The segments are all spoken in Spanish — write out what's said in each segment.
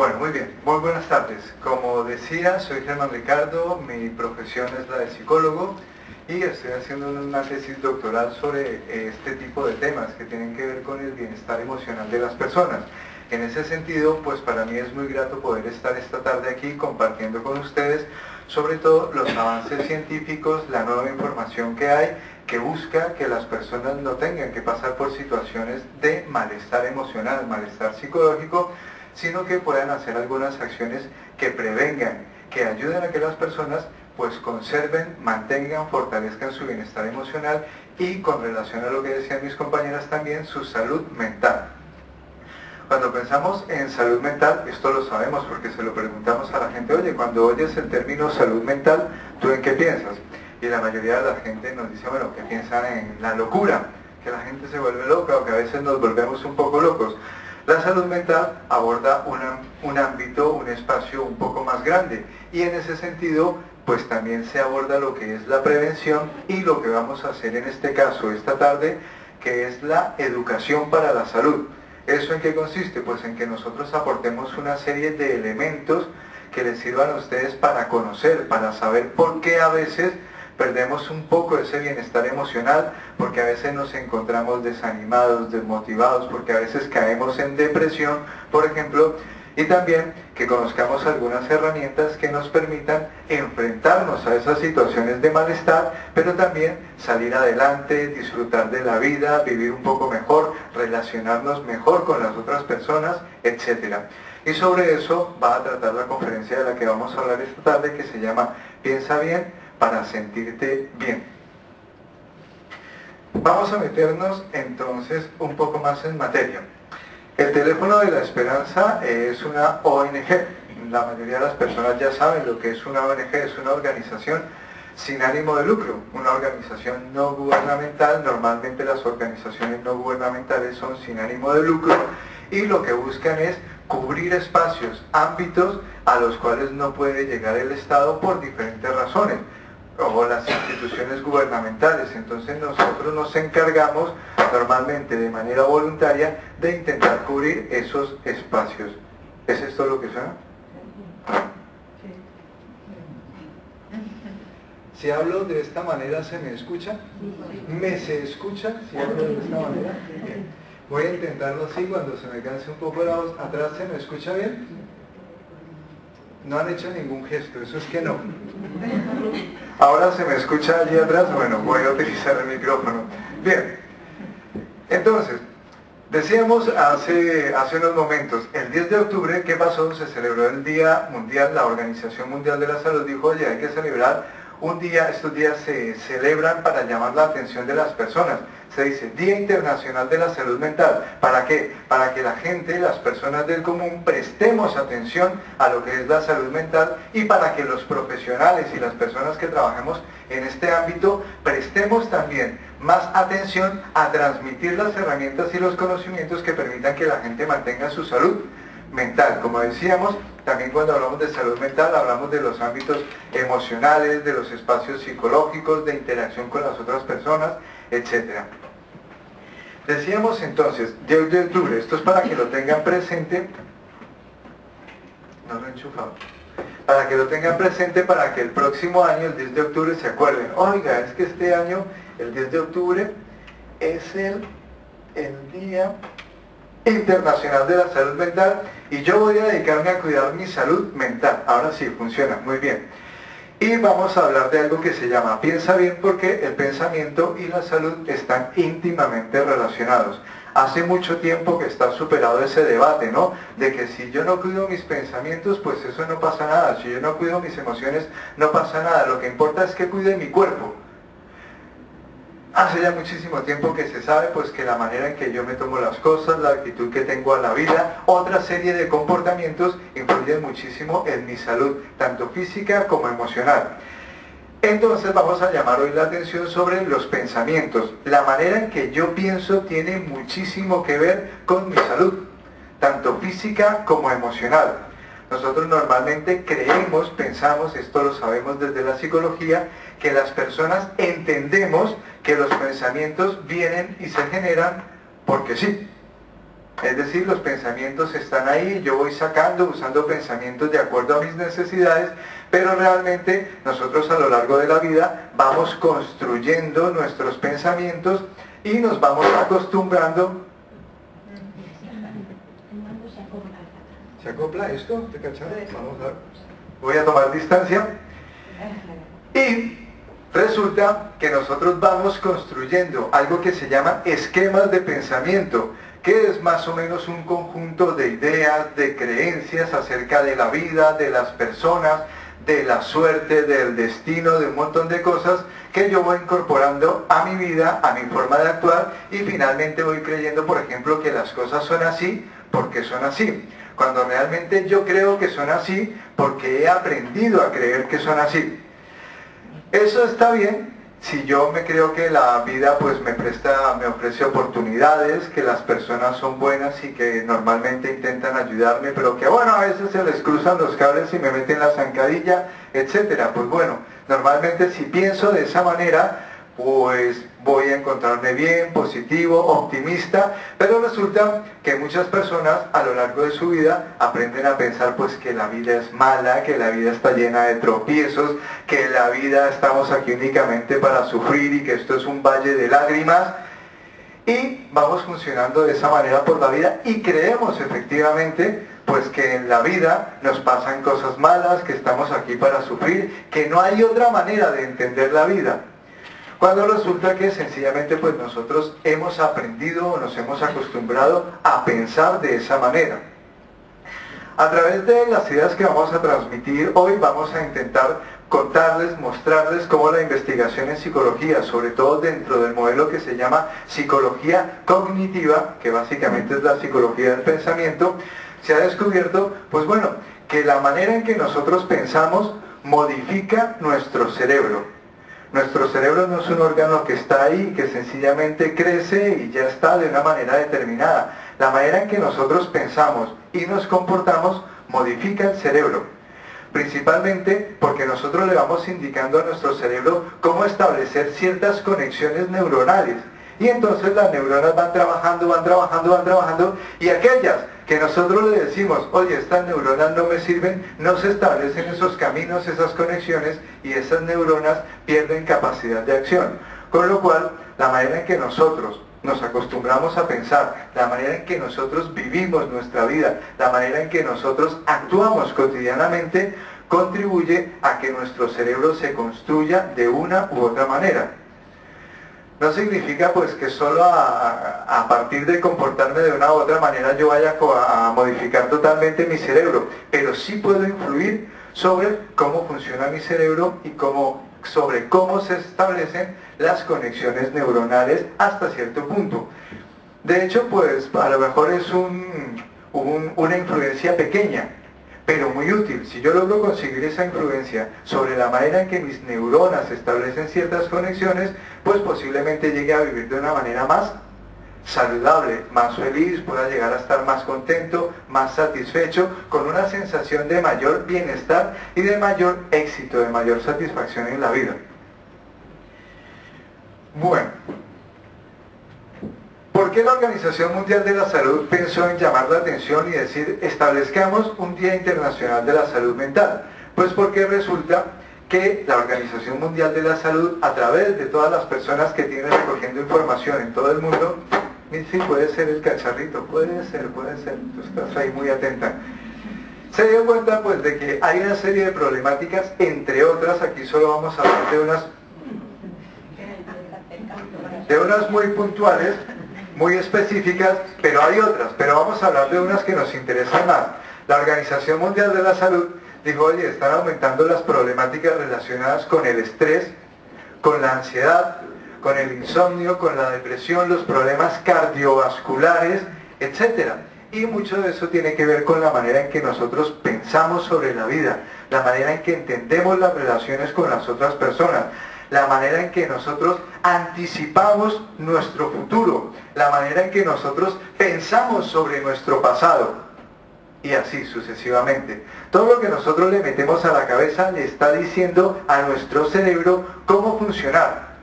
Bueno, muy bien, muy buenas tardes. Como decía, soy Germán Ricardo, mi profesión es la de psicólogo y estoy haciendo una tesis doctoral sobre este tipo de temas que tienen que ver con el bienestar emocional de las personas. En ese sentido, pues para mí es muy grato poder estar esta tarde aquí compartiendo con ustedes sobre todo los avances científicos, la nueva información que hay, que busca que las personas no tengan que pasar por situaciones de malestar emocional, malestar psicológico, sino que puedan hacer algunas acciones que prevengan, que ayuden a que las personas pues conserven, mantengan, fortalezcan su bienestar emocional y, con relación a lo que decían mis compañeras también, su salud mental. Cuando pensamos en salud mental, esto lo sabemos porque se lo preguntamos a la gente: oye, cuando oyes el término salud mental, ¿tú en qué piensas? Y la mayoría de la gente nos dice, bueno, que piensan en la locura, que la gente se vuelve loca o que a veces nos volvemos un poco locos. La salud mental aborda un ámbito, un espacio un poco más grande, y en ese sentido pues también se aborda lo que es la prevención y lo que vamos a hacer en este caso esta tarde, que es la educación para la salud. ¿Eso en qué consiste? Pues en que nosotros aportemos una serie de elementos que les sirvan a ustedes para conocer, para saber por qué a veces perdemos un poco ese bienestar emocional, porque a veces nos encontramos desanimados, desmotivados, porque a veces caemos en depresión, por ejemplo, y también que conozcamos algunas herramientas que nos permitan enfrentarnos a esas situaciones de malestar, pero también salir adelante, disfrutar de la vida, vivir un poco mejor, relacionarnos mejor con las otras personas, etc. Y sobre eso va a tratar la conferencia de la que vamos a hablar esta tarde, que se llama Piensa bien para sentirte bien. Vamos a meternos entonces un poco más en materia. El Teléfono de la Esperanza es una ONG. La mayoría de las personas ya saben lo que es una ONG, es una organización sin ánimo de lucro, una organización no gubernamental. Normalmente las organizaciones no gubernamentales son sin ánimo de lucro y lo que buscan es cubrir espacios, ámbitos a los cuales no puede llegar el Estado por diferentes razones, o las instituciones gubernamentales. Entonces nosotros nos encargamos normalmente de manera voluntaria de intentar cubrir esos espacios. ¿Es esto lo que suena? Si hablo de esta manera, ¿se me escucha? ¿Me se escucha si hablo de esta manera? Bien. Voy a intentarlo así. Cuando se me canse un poco la voz atrás, ¿se me escucha bien? No han hecho ningún gesto, eso es que no. Ahora se me escucha allí atrás. Bueno, voy a utilizar el micrófono. Bien, entonces, decíamos hace unos momentos, el 10 de octubre, ¿qué pasó? Se celebró el Día Mundial. La Organización Mundial de la Salud dijo, oye, hay que celebrar un día. Estos días se celebran para llamar la atención de las personas. Se dice Día Internacional de la Salud Mental. ¿Para qué? Para que la gente, las personas del común, prestemos atención a lo que es la salud mental, y para que los profesionales y las personas que trabajemos en este ámbito prestemos también más atención a transmitir las herramientas y los conocimientos que permitan que la gente mantenga su salud mental. Como decíamos, también cuando hablamos de salud mental hablamos de los ámbitos emocionales, de los espacios psicológicos, de interacción con las otras personas, etc. Decíamos entonces, 10 de octubre, esto es para que lo tengan presente. No lo he enchufado. Para que lo tengan presente, para que el próximo año, el 10 de octubre, se acuerden, oiga, es que este año, el 10 de octubre, es el Día Internacional de la Salud Mental, y yo voy a dedicarme a cuidar mi salud mental. Ahora sí, funciona muy bien. Y vamos a hablar de algo que se llama Piensa bien, porque el pensamiento y la salud están íntimamente relacionados. Hace mucho tiempo que está superado ese debate, ¿no? De que si yo no cuido mis pensamientos, pues eso no pasa nada. Si yo no cuido mis emociones, no pasa nada. Lo que importa es que cuide mi cuerpo. Hace ya muchísimo tiempo que se sabe pues que la manera en que yo me tomo las cosas, la actitud que tengo a la vida, otra serie de comportamientos influyen muchísimo en mi salud, tanto física como emocional. Entonces vamos a llamar hoy la atención sobre los pensamientos. La manera en que yo pienso tiene muchísimo que ver con mi salud, tanto física como emocional. Nosotros normalmente creemos, pensamos, esto lo sabemos desde la psicología, que las personas entendemos que los pensamientos vienen y se generan porque sí. Es decir, los pensamientos están ahí, yo voy sacando, usando pensamientos de acuerdo a mis necesidades, pero realmente nosotros a lo largo de la vida vamos construyendo nuestros pensamientos y nos vamos acostumbrando. ¿Se acopla esto? ¿Te cachas? Voy a tomar distancia. Y resulta que nosotros vamos construyendo algo que se llama esquemas de pensamiento, que es más o menos un conjunto de ideas, de creencias acerca de la vida, de las personas, de la suerte, del destino, de un montón de cosas que yo voy incorporando a mi vida, a mi forma de actuar, y finalmente voy creyendo, por ejemplo, que las cosas son así porque son así, cuando realmente yo creo que son así porque he aprendido a creer que son así. Eso está bien si yo me creo que la vida pues me ofrece oportunidades, que las personas son buenas y que normalmente intentan ayudarme, pero que bueno, a veces se les cruzan los cables y me meten la zancadilla, etcétera. Pues bueno, normalmente si pienso de esa manera, pues voy a encontrarme bien, positivo, optimista, pero resulta que muchas personas a lo largo de su vida aprenden a pensar pues que la vida es mala, que la vida está llena de tropiezos, que la vida estamos aquí únicamente para sufrir y que esto es un valle de lágrimas, y vamos funcionando de esa manera por la vida y creemos efectivamente pues que en la vida nos pasan cosas malas, que estamos aquí para sufrir, que no hay otra manera de entender la vida. Cuando resulta que sencillamente pues nosotros hemos aprendido o nos hemos acostumbrado a pensar de esa manera. A través de las ideas que vamos a transmitir hoy vamos a intentar contarles, mostrarles cómo la investigación en psicología, sobre todo dentro del modelo que se llama psicología cognitiva, que básicamente es la psicología del pensamiento, se ha descubierto, pues bueno, que la manera en que nosotros pensamos modifica nuestro cerebro. Nuestro cerebro no es un órgano que está ahí, que sencillamente crece y ya está de una manera determinada. La manera en que nosotros pensamos y nos comportamos modifica el cerebro. Principalmente porque nosotros le vamos indicando a nuestro cerebro cómo establecer ciertas conexiones neuronales. Y entonces las neuronas van trabajando, y aquellas que nosotros le decimos, oye, estas neuronas no me sirven, no se establecen esos caminos, esas conexiones, y esas neuronas pierden capacidad de acción. Con lo cual, la manera en que nosotros nos acostumbramos a pensar, la manera en que nosotros vivimos nuestra vida, la manera en que nosotros actuamos cotidianamente, contribuye a que nuestro cerebro se construya de una u otra manera. No significa pues que solo a partir de comportarme de una u otra manera yo vaya a modificar totalmente mi cerebro, pero sí puedo influir sobre cómo funciona mi cerebro y sobre cómo se establecen las conexiones neuronales hasta cierto punto. De hecho, pues a lo mejor es una influencia pequeña, pero muy útil. Si yo logro conseguir esa influencia sobre la manera en que mis neuronas establecen ciertas conexiones, pues posiblemente llegue a vivir de una manera más saludable, más feliz, pueda llegar a estar más contento, más satisfecho, con una sensación de mayor bienestar y de mayor éxito, de mayor satisfacción en la vida. Bueno, ¿por qué la Organización Mundial de la Salud pensó en llamar la atención y decir, establezcamos un Día Internacional de la Salud Mental? Pues porque resulta que la Organización Mundial de la Salud, a través de todas las personas que tienen recogiendo información en todo el mundo, sí, puede ser el cacharrito, puede ser, tú estás ahí muy atenta, se dio cuenta pues de que hay una serie de problemáticas, entre otras, aquí solo vamos a hablar de unas muy puntuales, muy específicas, pero hay otras, pero vamos a hablar de unas que nos interesan más. La Organización Mundial de la Salud dijo, oye, están aumentando las problemáticas relacionadas con el estrés, con la ansiedad, con el insomnio, con la depresión, los problemas cardiovasculares, etc. Y mucho de eso tiene que ver con la manera en que nosotros pensamos sobre la vida, la manera en que entendemos las relaciones con las otras personas, la manera en que nosotros anticipamos nuestro futuro, la manera en que nosotros pensamos sobre nuestro pasado, y así sucesivamente. Todo lo que nosotros le metemos a la cabeza le está diciendo a nuestro cerebro cómo funcionar.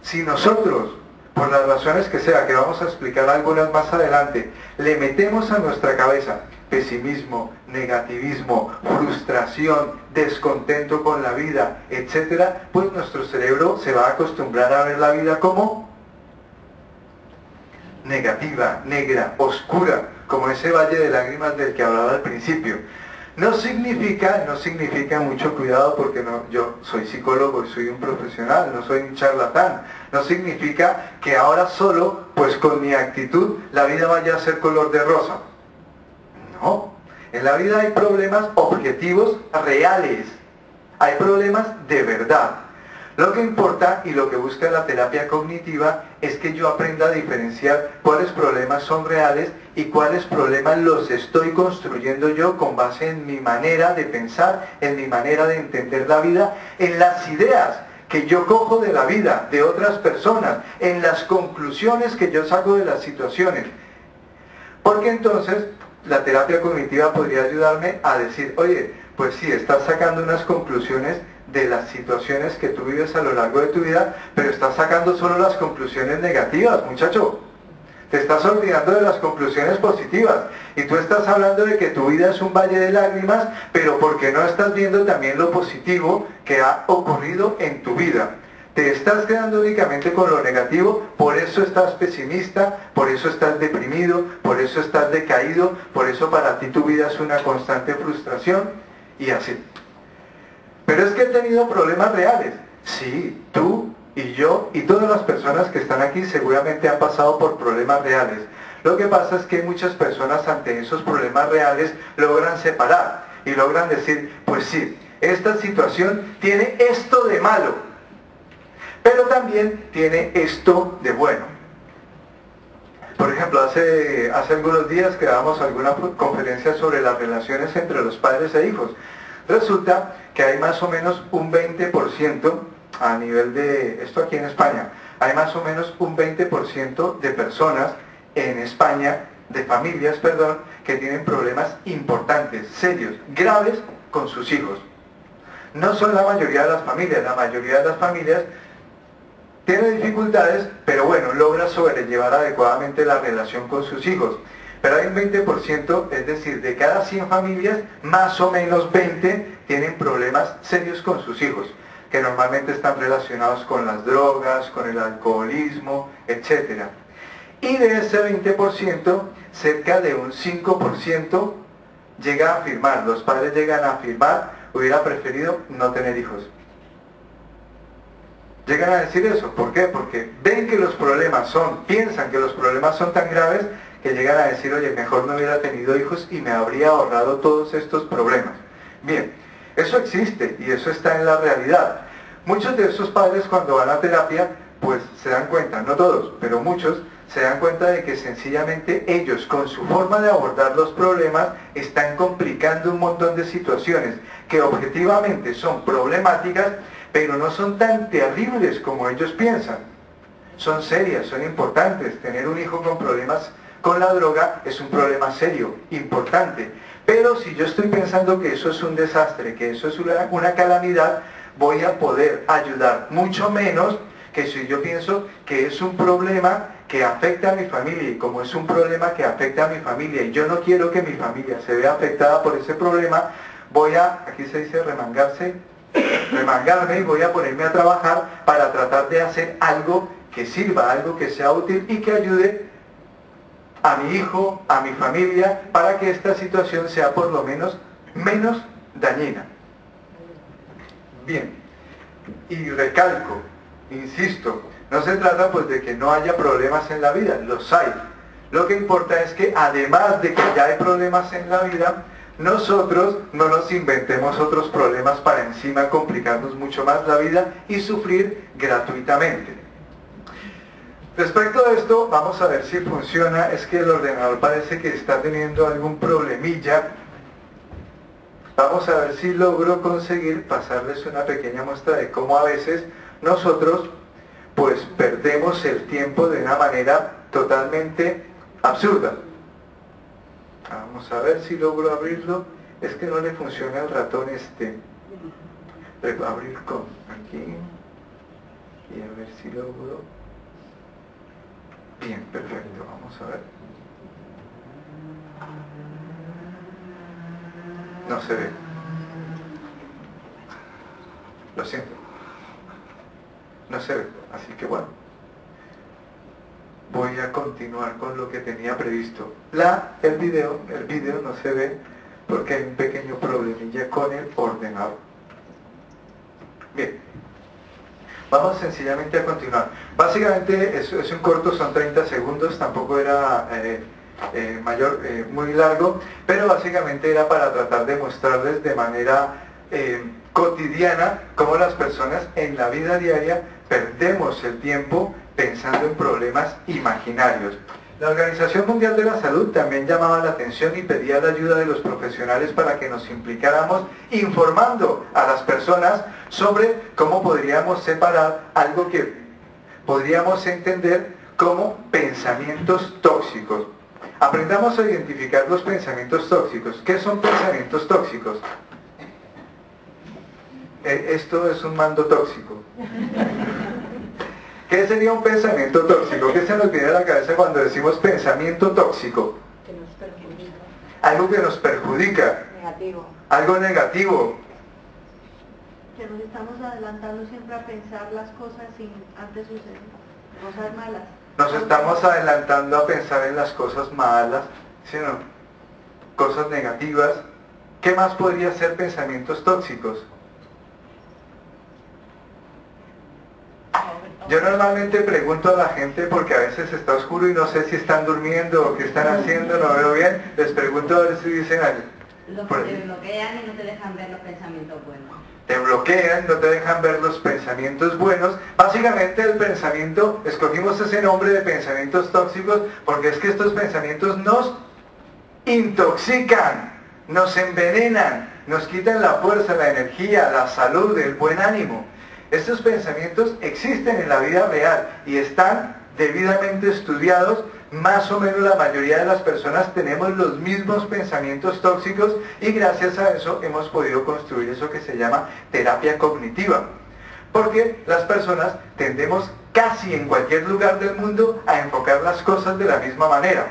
Si nosotros por las razones que sea, que vamos a explicar algunas más adelante, le metemos a nuestra cabeza pesimismo, negativismo, frustración, descontento con la vida, etcétera, pues nuestro cerebro se va a acostumbrar a ver la vida como negativa, negra, oscura, como ese valle de lágrimas del que hablaba al principio. No significa, mucho cuidado, porque yo soy psicólogo y soy un profesional, no soy un charlatán. No significa que ahora solo, pues con mi actitud, la vida vaya a ser color de rosa. No, en la vida hay problemas objetivos reales, hay problemas de verdad. Lo que importa y lo que busca la terapia cognitiva es que yo aprenda a diferenciar cuáles problemas son reales y cuáles problemas los estoy construyendo yo con base en mi manera de pensar, en mi manera de entender la vida, en las ideas que yo cojo de la vida, de otras personas, en las conclusiones que yo saco de las situaciones. Porque entonces la terapia cognitiva podría ayudarme a decir, oye, pues sí, estás sacando unas conclusiones de las situaciones que tú vives a lo largo de tu vida, pero estás sacando solo las conclusiones negativas, muchacho. Te estás olvidando de las conclusiones positivas. Y tú estás hablando de que tu vida es un valle de lágrimas, pero ¿por qué no estás viendo también lo positivo que ha ocurrido en tu vida? Te estás quedando únicamente con lo negativo, por eso estás pesimista, por eso estás deprimido, por eso estás decaído, por eso para ti tu vida es una constante frustración, y así. Pero es que he tenido problemas reales. Sí, tú y yo y todas las personas que están aquí seguramente han pasado por problemas reales. Lo que pasa es que muchas personas ante esos problemas reales logran separar y logran decir, pues sí, esta situación tiene esto de malo, pero también tiene esto de bueno. Por ejemplo, hace algunos días que dábamos alguna conferencia sobre las relaciones entre los padres e hijos. Resulta que hay más o menos un 20% a nivel de, esto aquí en España, hay más o menos un 20% de personas en España, de familias, perdón, que tienen problemas importantes, serios, graves con sus hijos. No son la mayoría de las familias tiene dificultades, pero bueno, logra sobrellevar adecuadamente la relación con sus hijos. Pero hay un 20%, es decir, de cada 100 familias, más o menos 20 tienen problemas serios con sus hijos, que normalmente están relacionados con las drogas, con el alcoholismo, etc. Y de ese 20%, cerca de un 5% llega a afirmar, los padres llegan a afirmar, hubiera preferido no tener hijos. Llegan a decir eso, ¿por qué? Porque ven que los problemas piensan que los problemas son tan graves que llegan a decir, oye, mejor no hubiera tenido hijos y me habría ahorrado todos estos problemas. Bien, eso existe y eso está en la realidad. Muchos de esos padres cuando van a terapia, pues se dan cuenta, no todos, pero muchos, se dan cuenta de que sencillamente ellos, con su forma de abordar los problemas, están complicando un montón de situaciones que objetivamente son problemáticas, pero no son tan terribles como ellos piensan. Son serias, son importantes. Tener un hijo con problemas con la droga es un problema serio, importante. Pero si yo estoy pensando que eso es un desastre, que eso es una calamidad, voy a poder ayudar mucho menos que si yo pienso que es un problema que afecta a mi familia, y como es un problema que afecta a mi familia y yo no quiero que mi familia se vea afectada por ese problema, aquí se dice remangarme y voy a ponerme a trabajar para tratar de hacer algo que sirva, algo que sea útil y que ayude a mi hijo, a mi familia, para que esta situación sea por lo menos menos dañina. Bien, y recalco, insisto, no se trata pues de que no haya problemas en la vida, los hay. Lo que importa es que además de que ya hay problemas en la vida, nosotros no nos inventemos otros problemas para encima complicarnos mucho más la vida y sufrir gratuitamente. Respecto a esto, vamos a ver si funciona. Es que el ordenador parece que está teniendo algún problemilla. Vamos a ver si logro conseguir pasarles una pequeña muestra de cómo a veces nosotros pues perdemos el tiempo de una manera totalmente absurda. Vamos a ver si logro abrirlo. Es que no le funciona el ratón abrir con aquí y a ver si logro. Bien, perfecto, vamos a ver. No se ve. Lo siento. No se ve, así que bueno. Voy a continuar con lo que tenía previsto. El video no se ve porque hay un pequeño problemilla con el ordenador. Bien. Vamos sencillamente a continuar. Básicamente es un corto, son 30 segundos, tampoco era muy largo, pero básicamente era para tratar de mostrarles de manera cotidiana cómo las personas en la vida diaria perdemos el tiempo pensando en problemas imaginarios. La Organización Mundial de la Salud también llamaba la atención y pedía la ayuda de los profesionales para que nos implicáramos informando a las personas sobre cómo podríamos separar algo que podríamos entender como pensamientos tóxicos. Aprendamos a identificar los pensamientos tóxicos. ¿Qué son pensamientos tóxicos? Esto es un mando tóxico. ¿Qué sería un pensamiento tóxico? ¿Qué se nos viene a la cabeza cuando decimos pensamiento tóxico? Que nos perjudica. Algo que nos perjudica. Negativo. Algo negativo. Que nos estamos adelantando siempre a pensar las cosas sin antes suceder, cosas malas. Nos estamos adelantando a pensar en las cosas malas, ¿sí o no? Cosas negativas. ¿Qué más podría ser pensamientos tóxicos? Yo normalmente pregunto a la gente porque a veces está oscuro y no sé si están durmiendo o qué están haciendo, no veo bien. Les pregunto a ver si dicen algo. Los que te bloquean y no te dejan ver los pensamientos buenos. Te bloquean, no te dejan ver los pensamientos buenos. Básicamente el pensamiento, escogimos ese nombre de pensamientos tóxicos porque es que estos pensamientos nos intoxican, nos envenenan, nos quitan la fuerza, la energía, la salud, el buen ánimo. Estos pensamientos existen en la vida real y están debidamente estudiados. Más o menos la mayoría de las personas tenemos los mismos pensamientos tóxicos y gracias a eso hemos podido construir eso que se llama terapia cognitiva. Porque las personas tendemos casi en cualquier lugar del mundo a enfocar las cosas de la misma manera.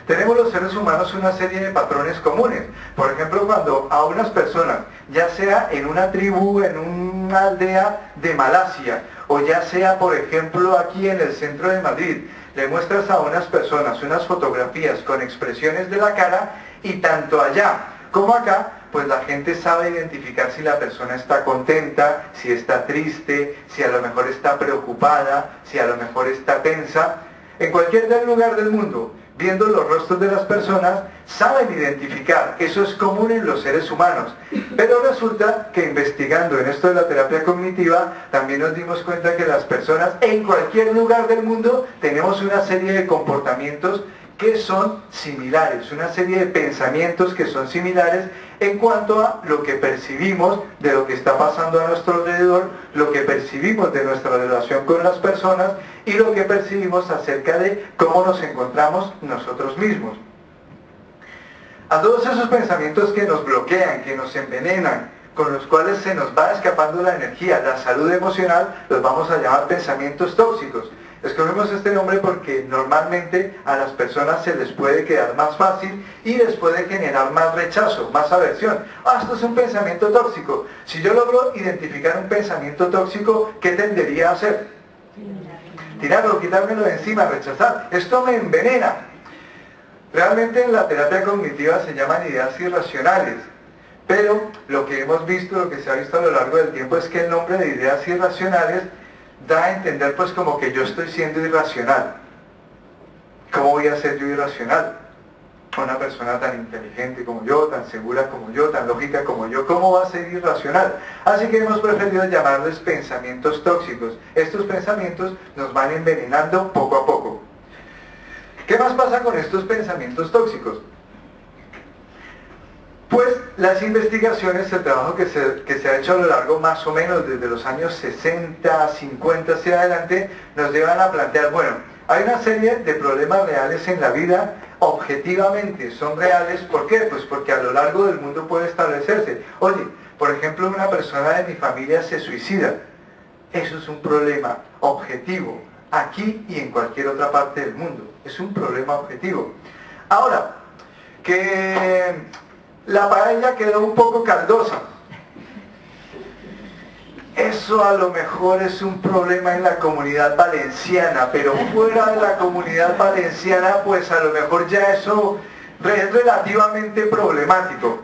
Tenemos los seres humanos una serie de patrones comunes. Por ejemplo, cuando a unas personas, ya sea en una tribu, en una aldea de Malasia, o ya sea, por ejemplo, aquí en el centro de Madrid, le muestras a unas personas unas fotografías con expresiones de la cara, y tanto allá como acá, pues la gente sabe identificar si la persona está contenta, si está triste, si a lo mejor está preocupada, si a lo mejor está tensa. En cualquier lugar del mundo, viendo los rostros de las personas, saben identificar. Eso es común en los seres humanos. Pero resulta que investigando en esto de la terapia cognitiva, también nos dimos cuenta que las personas en cualquier lugar del mundo tenemos una serie de comportamientos que son similares, una serie de pensamientos que son similares en cuanto a lo que percibimos de lo que está pasando a nuestro alrededor, lo que percibimos de nuestra relación con las personas y lo que percibimos acerca de cómo nos encontramos nosotros mismos. A todos esos pensamientos que nos bloquean, que nos envenenan, con los cuales se nos va escapando la energía, la salud emocional, los vamos a llamar pensamientos tóxicos. Escogemos este nombre porque normalmente a las personas se les puede quedar más fácil y les puede generar más rechazo, más aversión. Esto es un pensamiento tóxico. Si yo logro identificar un pensamiento tóxico, ¿qué tendería a hacer? Tirarlo, quitármelo de encima, rechazar. Esto me envenena. Realmente en la terapia cognitiva se llaman ideas irracionales. Pero lo que hemos visto, lo que se ha visto a lo largo del tiempo es que el nombre de ideas irracionales da a entender pues como que yo estoy siendo irracional. ¿Cómo voy a ser yo irracional? Una persona tan inteligente como yo, tan segura como yo, tan lógica como yo, ¿cómo va a ser irracional? Así que hemos preferido llamarles pensamientos tóxicos. Estos pensamientos nos van envenenando poco a poco. ¿Qué más pasa con estos pensamientos tóxicos? Pues las investigaciones, el trabajo que se ha hecho a lo largo más o menos desde los años 60, 50 hacia adelante, nos llevan a plantear, bueno, hay una serie de problemas reales en la vida, objetivamente son reales, ¿por qué? Pues porque a lo largo del mundo puede establecerse. Oye, por ejemplo, una persona de mi familia se suicida. Eso es un problema objetivo, aquí y en cualquier otra parte del mundo. Es un problema objetivo. Ahora, que la paella quedó un poco caldosa. Eso a lo mejor es un problema en la comunidad valenciana, pero fuera de la comunidad valenciana, pues a lo mejor ya eso es relativamente problemático,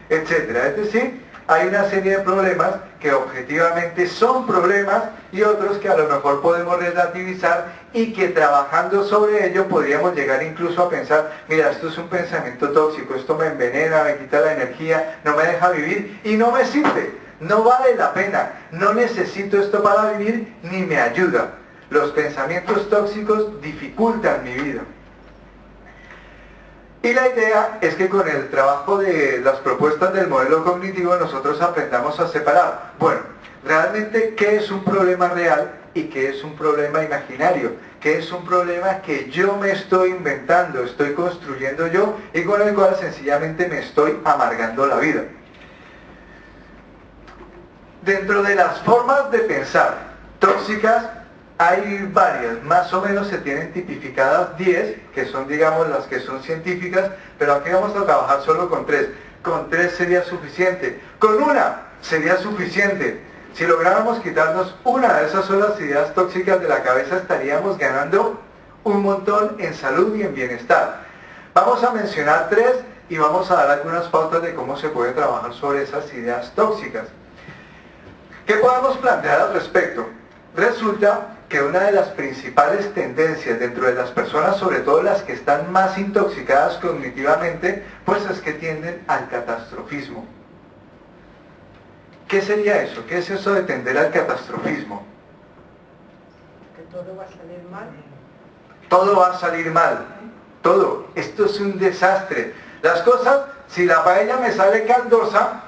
etcétera. Es decir, hay una serie de problemas que objetivamente son problemas y otros que a lo mejor podemos relativizar y que trabajando sobre ello podríamos llegar incluso a pensar, mira, esto es un pensamiento tóxico, esto me envenena, me quita la energía, no me deja vivir y no me sirve. No vale la pena, no necesito esto para vivir ni me ayuda. Los pensamientos tóxicos dificultan mi vida. Y la idea es que con el trabajo de las propuestas del modelo cognitivo nosotros aprendamos a separar, bueno, realmente qué es un problema real y qué es un problema imaginario, qué es un problema que yo me estoy inventando, estoy construyendo yo y con el cual sencillamente me estoy amargando la vida. Dentro de las formas de pensar tóxicas hay varias, más o menos se tienen tipificadas 10, que son digamos las que son científicas, pero aquí vamos a trabajar solo con 3. Con 3 sería suficiente, con una sería suficiente. Si lográramos quitarnos una de esas solas ideas tóxicas de la cabeza estaríamos ganando un montón en salud y en bienestar. Vamos a mencionar 3 y vamos a dar algunas pautas de cómo se puede trabajar sobre esas ideas tóxicas. ¿Qué podemos plantear al respecto? Resulta que una de las principales tendencias dentro de las personas, sobre todo las que están más intoxicadas cognitivamente, pues es que tienden al catastrofismo. ¿Qué sería eso? ¿Qué es eso de tender al catastrofismo? Que todo va a salir mal. Todo va a salir mal. Todo. Esto es un desastre. Las cosas, si la paella me sale caldosa,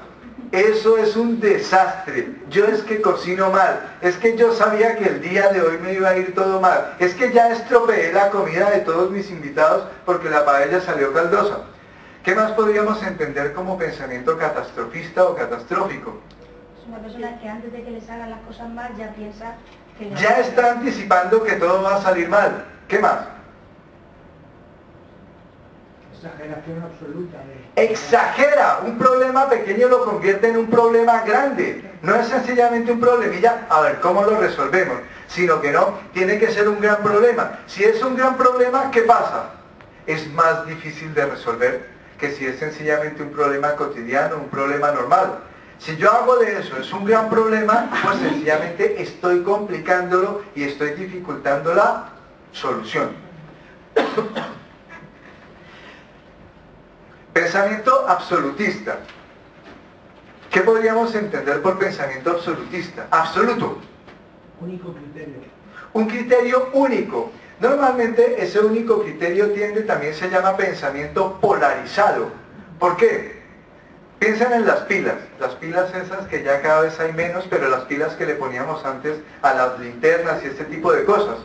eso es un desastre. Yo es que cocino mal. Es que yo sabía que el día de hoy me iba a ir todo mal. Es que ya estropeé la comida de todos mis invitados porque la paella salió caldosa. ¿Qué más podríamos entender como pensamiento catastrofista o catastrófico? Es una persona que antes de que le salgan las cosas mal ya piensa que... Ya está anticipando que todo va a salir mal. ¿Qué más? Exageración absoluta. Exagera, un problema pequeño lo convierte en un problema grande. No es sencillamente un problemilla, a ver cómo lo resolvemos, sino que no, tiene que ser un gran problema. Si es un gran problema, ¿qué pasa? Es más difícil de resolver que si es sencillamente un problema cotidiano, un problema normal. Si yo hago de eso, es un gran problema, pues sencillamente estoy complicándolo y estoy dificultando la solución. Pensamiento absolutista. ¿Qué podríamos entender por pensamiento absolutista? Absoluto. Único criterio. Un criterio único. Normalmente ese único criterio también se llama pensamiento polarizado. ¿Por qué? Piensen en las pilas esas que ya cada vez hay menos, pero las pilas que le poníamos antes a las linternas y este tipo de cosas.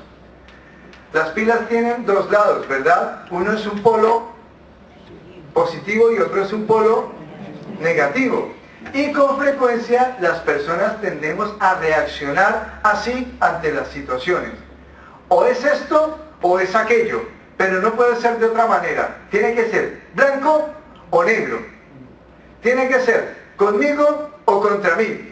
Las pilas tienen dos lados, ¿verdad? Uno es un polo positivo y otro es un polo negativo. Y con frecuencia las personas tendemos a reaccionar así ante las situaciones. O es esto o es aquello, pero no puede ser de otra manera. Tiene que ser blanco o negro. Tiene que ser conmigo o contra mí.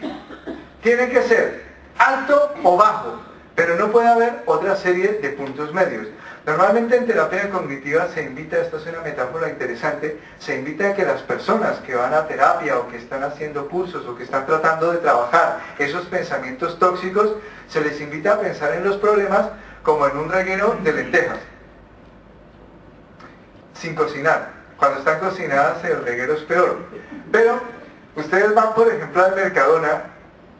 Tiene que ser alto o bajo, pero no puede haber otra serie de puntos medios. Normalmente en terapia cognitiva se invita, esto es una metáfora interesante, se invita a que las personas que van a terapia o que están haciendo cursos o que están tratando de trabajar esos pensamientos tóxicos, se les invita a pensar en los problemas como en un reguero de lentejas, sin cocinar. Cuando están cocinadas el reguero es peor. Pero ustedes van por ejemplo al Mercadona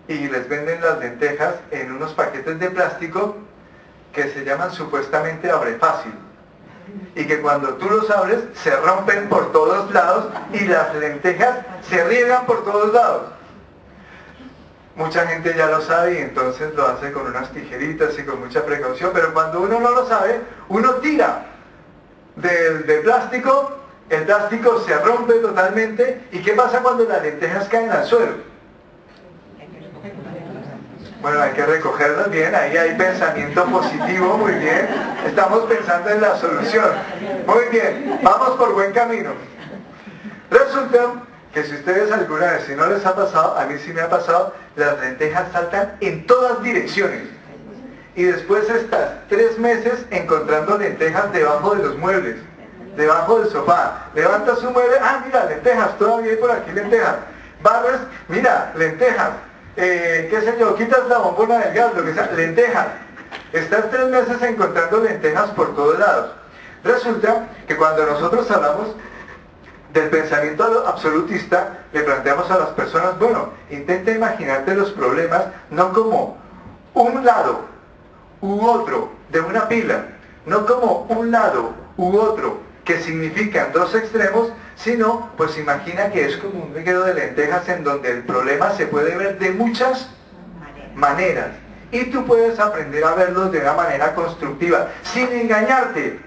y les venden las lentejas en unos paquetes de plástico que se llaman supuestamente abre fácil y que cuando tú los abres se rompen por todos lados y las lentejas se riegan por todos lados. Mucha gente ya lo sabe y entonces lo hace con unas tijeritas y con mucha precaución, pero cuando uno no lo sabe, uno tira del plástico, el plástico se rompe totalmente. ¿Y qué pasa cuando las lentejas caen al suelo? Bueno, hay que recogerlas bien, ahí hay pensamiento positivo, muy bien. Estamos pensando en la solución. Muy bien, vamos por buen camino. Resulta que si ustedes alguna vez, si no les ha pasado, a mí sí me ha pasado, las lentejas saltan en todas direcciones. Y después estás 3 meses encontrando lentejas debajo de los muebles, debajo del sofá. Levantas un mueble, ah, mira, lentejas, todavía hay por aquí lentejas. Barres, mira, lentejas. Qué sé yo, quitas la bombona del gas, lo que sea, lentejas. Estás 3 meses encontrando lentejas por todos lados. Resulta que cuando nosotros hablamos del pensamiento absolutista, le planteamos a las personas, bueno, intenta imaginarte los problemas no como un lado u otro de una pila, no como un lado u otro que significan 2 extremos, sino pues imagina que es como un reguero de lentejas en donde el problema se puede ver de muchas maneras y tú puedes aprender a verlos de una manera constructiva, sin engañarte,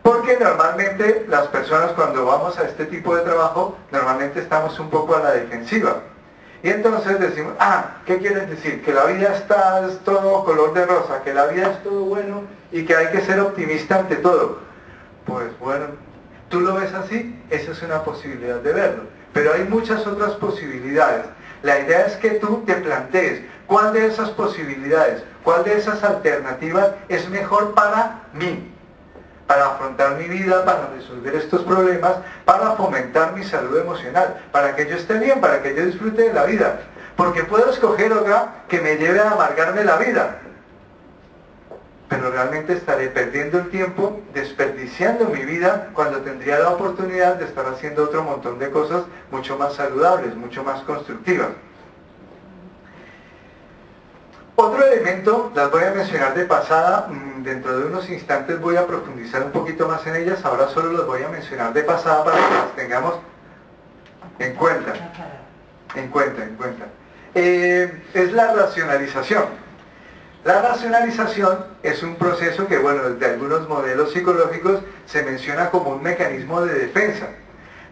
porque normalmente las personas cuando vamos a este tipo de trabajo, normalmente estamos un poco a la defensiva. Y entonces decimos, ah, ¿qué quieres decir? Que la vida es todo color de rosa, que la vida es todo bueno y que hay que ser optimista ante todo. Pues bueno, tú lo ves así, esa es una posibilidad de verlo. Pero hay muchas otras posibilidades. La idea es que tú te plantees cuál de esas posibilidades, cuál de esas alternativas es mejor para mí, para afrontar mi vida, para resolver estos problemas, para fomentar mi salud emocional, para que yo esté bien, para que yo disfrute de la vida. Porque puedo escoger otra que me lleve a amargarme la vida, pero realmente estaré perdiendo el tiempo, desperdiciando mi vida, cuando tendría la oportunidad de estar haciendo otro montón de cosas mucho más saludables, mucho más constructivas. Otro elemento, las voy a mencionar de pasada, dentro de unos instantes voy a profundizar un poquito más en ellas, ahora solo las voy a mencionar de pasada para que las tengamos en cuenta. Es la racionalización. La racionalización es un proceso que, bueno, desde algunos modelos psicológicos se menciona como un mecanismo de defensa,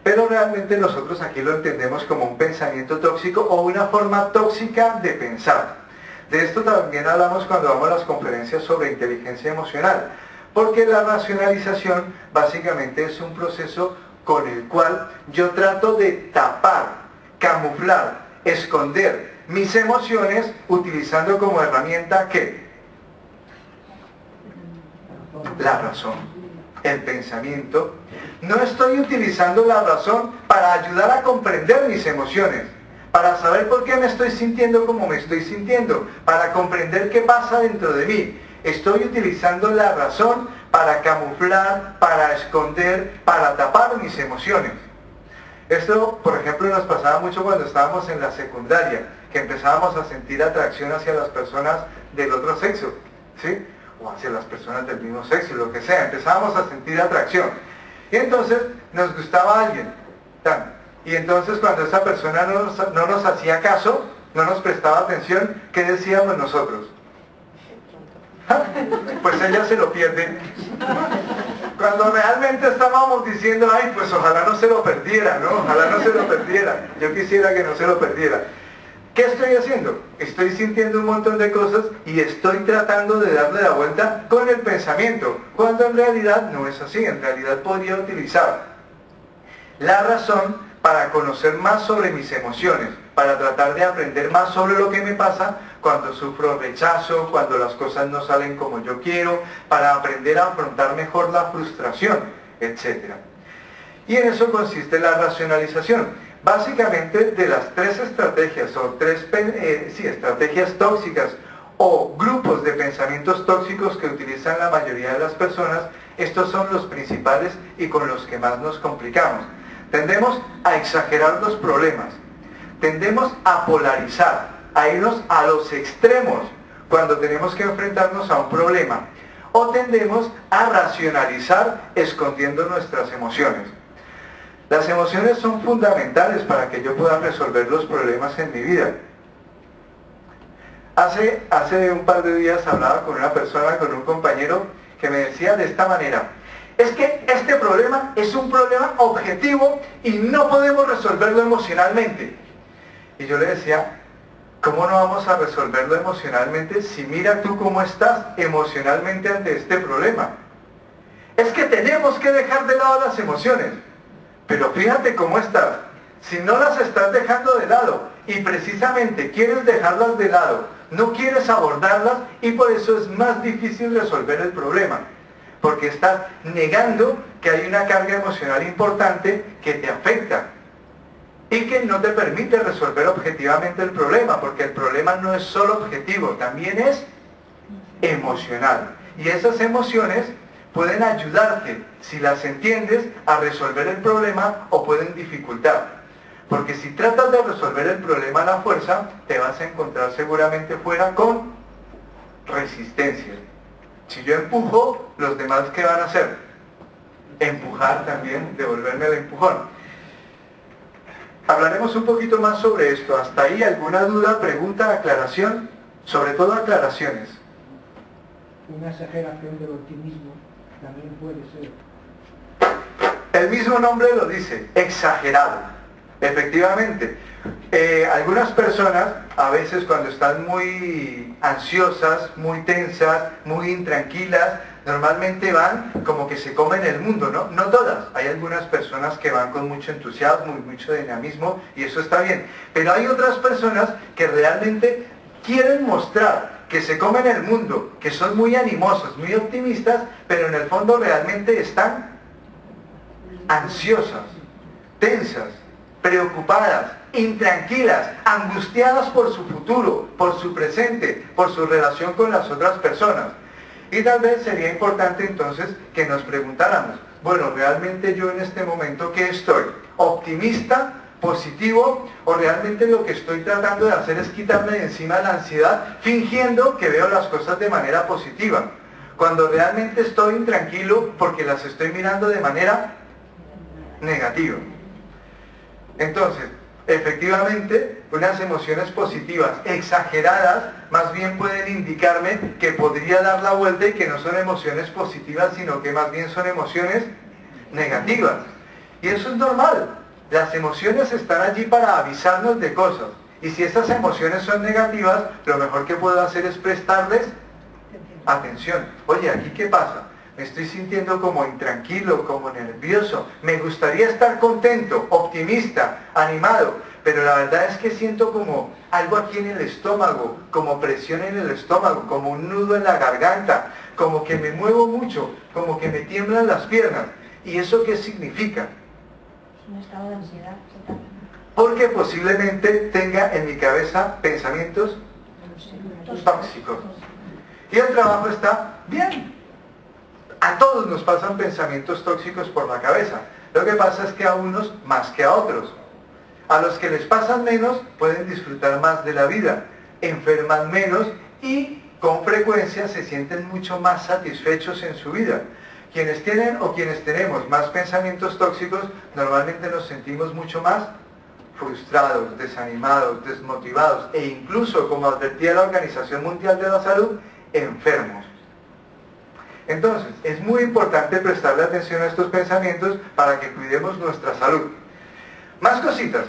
pero realmente nosotros aquí lo entendemos como un pensamiento tóxico o una forma tóxica de pensar. De esto también hablamos cuando vamos a las conferencias sobre inteligencia emocional, porque la racionalización básicamente es un proceso con el cual yo trato de tapar, camuflar, esconder mis emociones utilizando como herramienta ¿qué? La razón, el pensamiento. No estoy utilizando la razón para ayudar a comprender mis emociones, para saber por qué me estoy sintiendo como me estoy sintiendo, para comprender qué pasa dentro de mí. Estoy utilizando la razón para camuflar, para esconder, para tapar mis emociones. Esto, por ejemplo, nos pasaba mucho cuando estábamos en la secundaria, que empezábamos a sentir atracción hacia las personas del otro sexo, ¿sí? O hacia las personas del mismo sexo, lo que sea, empezábamos a sentir atracción. Y entonces nos gustaba alguien, y entonces cuando esa persona no nos hacía caso, no nos prestaba atención, ¿qué decíamos nosotros? Pues ella se lo pierde. Cuando realmente estábamos diciendo, ay, pues ojalá no se lo perdiera, ¿no? Ojalá no se lo perdiera. Yo quisiera que no se lo perdiera. ¿Qué estoy haciendo? Estoy sintiendo un montón de cosas y estoy tratando de darle la vuelta con el pensamiento, cuando en realidad no es así. En realidad podría utilizar la razón para conocer más sobre mis emociones, para tratar de aprender más sobre lo que me pasa cuando sufro rechazo, cuando las cosas no salen como yo quiero, para aprender a afrontar mejor la frustración, etc. Y en eso consiste la racionalización. Básicamente, de las 3 estrategias, o 3 estrategias tóxicas, o grupos de pensamientos tóxicos que utilizan la mayoría de las personas, estos son los principales y con los que más nos complicamos. Tendemos a exagerar los problemas, tendemos a polarizar, a irnos a los extremos cuando tenemos que enfrentarnos a un problema, o tendemos a racionalizar escondiendo nuestras emociones. Las emociones son fundamentales para que yo pueda resolver los problemas en mi vida. Hace un par de días hablaba con una persona, con un compañero, que me decía de esta manera: es que este problema es un problema objetivo y no podemos resolverlo emocionalmente. Y yo le decía, ¿Cómo no vamos a resolverlo emocionalmente si mira tú cómo estás emocionalmente ante este problema? Es que tenemos que dejar de lado las emociones. Pero fíjate cómo estás. Si no las estás dejando de lado y precisamente quieres dejarlas de lado, no quieres abordarlas y por eso es más difícil resolver el problema. Porque estás negando que hay una carga emocional importante que te afecta y que no te permite resolver objetivamente el problema, porque el problema no es solo objetivo, también es emocional. Y esas emociones pueden ayudarte, si las entiendes, a resolver el problema o pueden dificultar. Porque si tratas de resolver el problema a la fuerza, te vas a encontrar seguramente fuera con resistencia. Si yo empujo, ¿los demás qué van a hacer? Empujar también, devolverme el empujón. Hablaremos un poquito más sobre esto. ¿Hasta ahí alguna duda, pregunta, aclaración? Sobre todo aclaraciones. Una exageración del optimismo también puede ser. El mismo nombre lo dice, exagerado. Efectivamente, algunas personas a veces cuando están muy ansiosas, muy tensas, muy intranquilas, normalmente van como que se comen el mundo, ¿no? No todas, hay algunas personas que van con mucho entusiasmo y mucho dinamismo y eso está bien, pero hay otras personas que realmente quieren mostrar que se comen el mundo, que son muy animosos, muy optimistas, pero en el fondo realmente están ansiosas, tensas, preocupadas, intranquilas, angustiadas por su futuro, por su presente, por su relación con las otras personas. Y tal vez sería importante entonces que nos preguntáramos, bueno, ¿realmente yo en este momento qué estoy? ¿Optimista? ¿Positivo? ¿O realmente lo que estoy tratando de hacer es quitarme de encima la ansiedad, fingiendo que veo las cosas de manera positiva? Cuando realmente estoy intranquilo porque las estoy mirando de manera negativa. Entonces, efectivamente, unas emociones positivas exageradas más bien pueden indicarme que podría dar la vuelta y que no son emociones positivas, sino que más bien son emociones negativas. Y eso es normal. Las emociones están allí para avisarnos de cosas. Y si esas emociones son negativas, lo mejor que puedo hacer es prestarles atención. Oye, ¿aquí qué pasa? Me estoy sintiendo como intranquilo, como nervioso. Me gustaría estar contento, optimista, animado. Pero la verdad es que siento como algo aquí en el estómago, como presión en el estómago, como un nudo en la garganta, como que me muevo mucho, como que me tiemblan las piernas. ¿Y eso qué significa? Un estado de ansiedad total. Porque posiblemente tenga en mi cabeza pensamientos tóxicos. Y el trabajo está bien. A todos nos pasan pensamientos tóxicos por la cabeza. Lo que pasa es que a unos más que a otros. A los que les pasan menos pueden disfrutar más de la vida, enferman menos y con frecuencia se sienten mucho más satisfechos en su vida. Quienes tienen o quienes tenemos más pensamientos tóxicos, normalmente nos sentimos mucho más frustrados, desanimados, desmotivados e incluso, como advertía la Organización Mundial de la Salud, enfermos. Entonces, es muy importante prestarle atención a estos pensamientos para que cuidemos nuestra salud. Más cositas.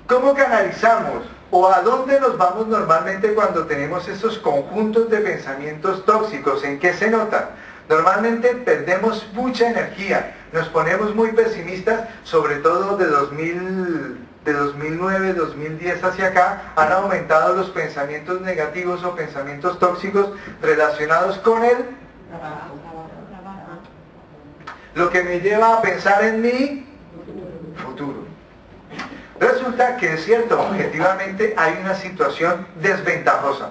¿Cómo canalizamos o a dónde nos vamos normalmente cuando tenemos esos conjuntos de pensamientos tóxicos? ¿En qué se nota? Normalmente perdemos mucha energía, nos ponemos muy pesimistas, sobre todo de 2009, 2010 hacia acá, han aumentado los pensamientos negativos o pensamientos tóxicos relacionados con el lo que me lleva a pensar en mi futuro. Resulta que es cierto, objetivamente hay una situación desventajosa.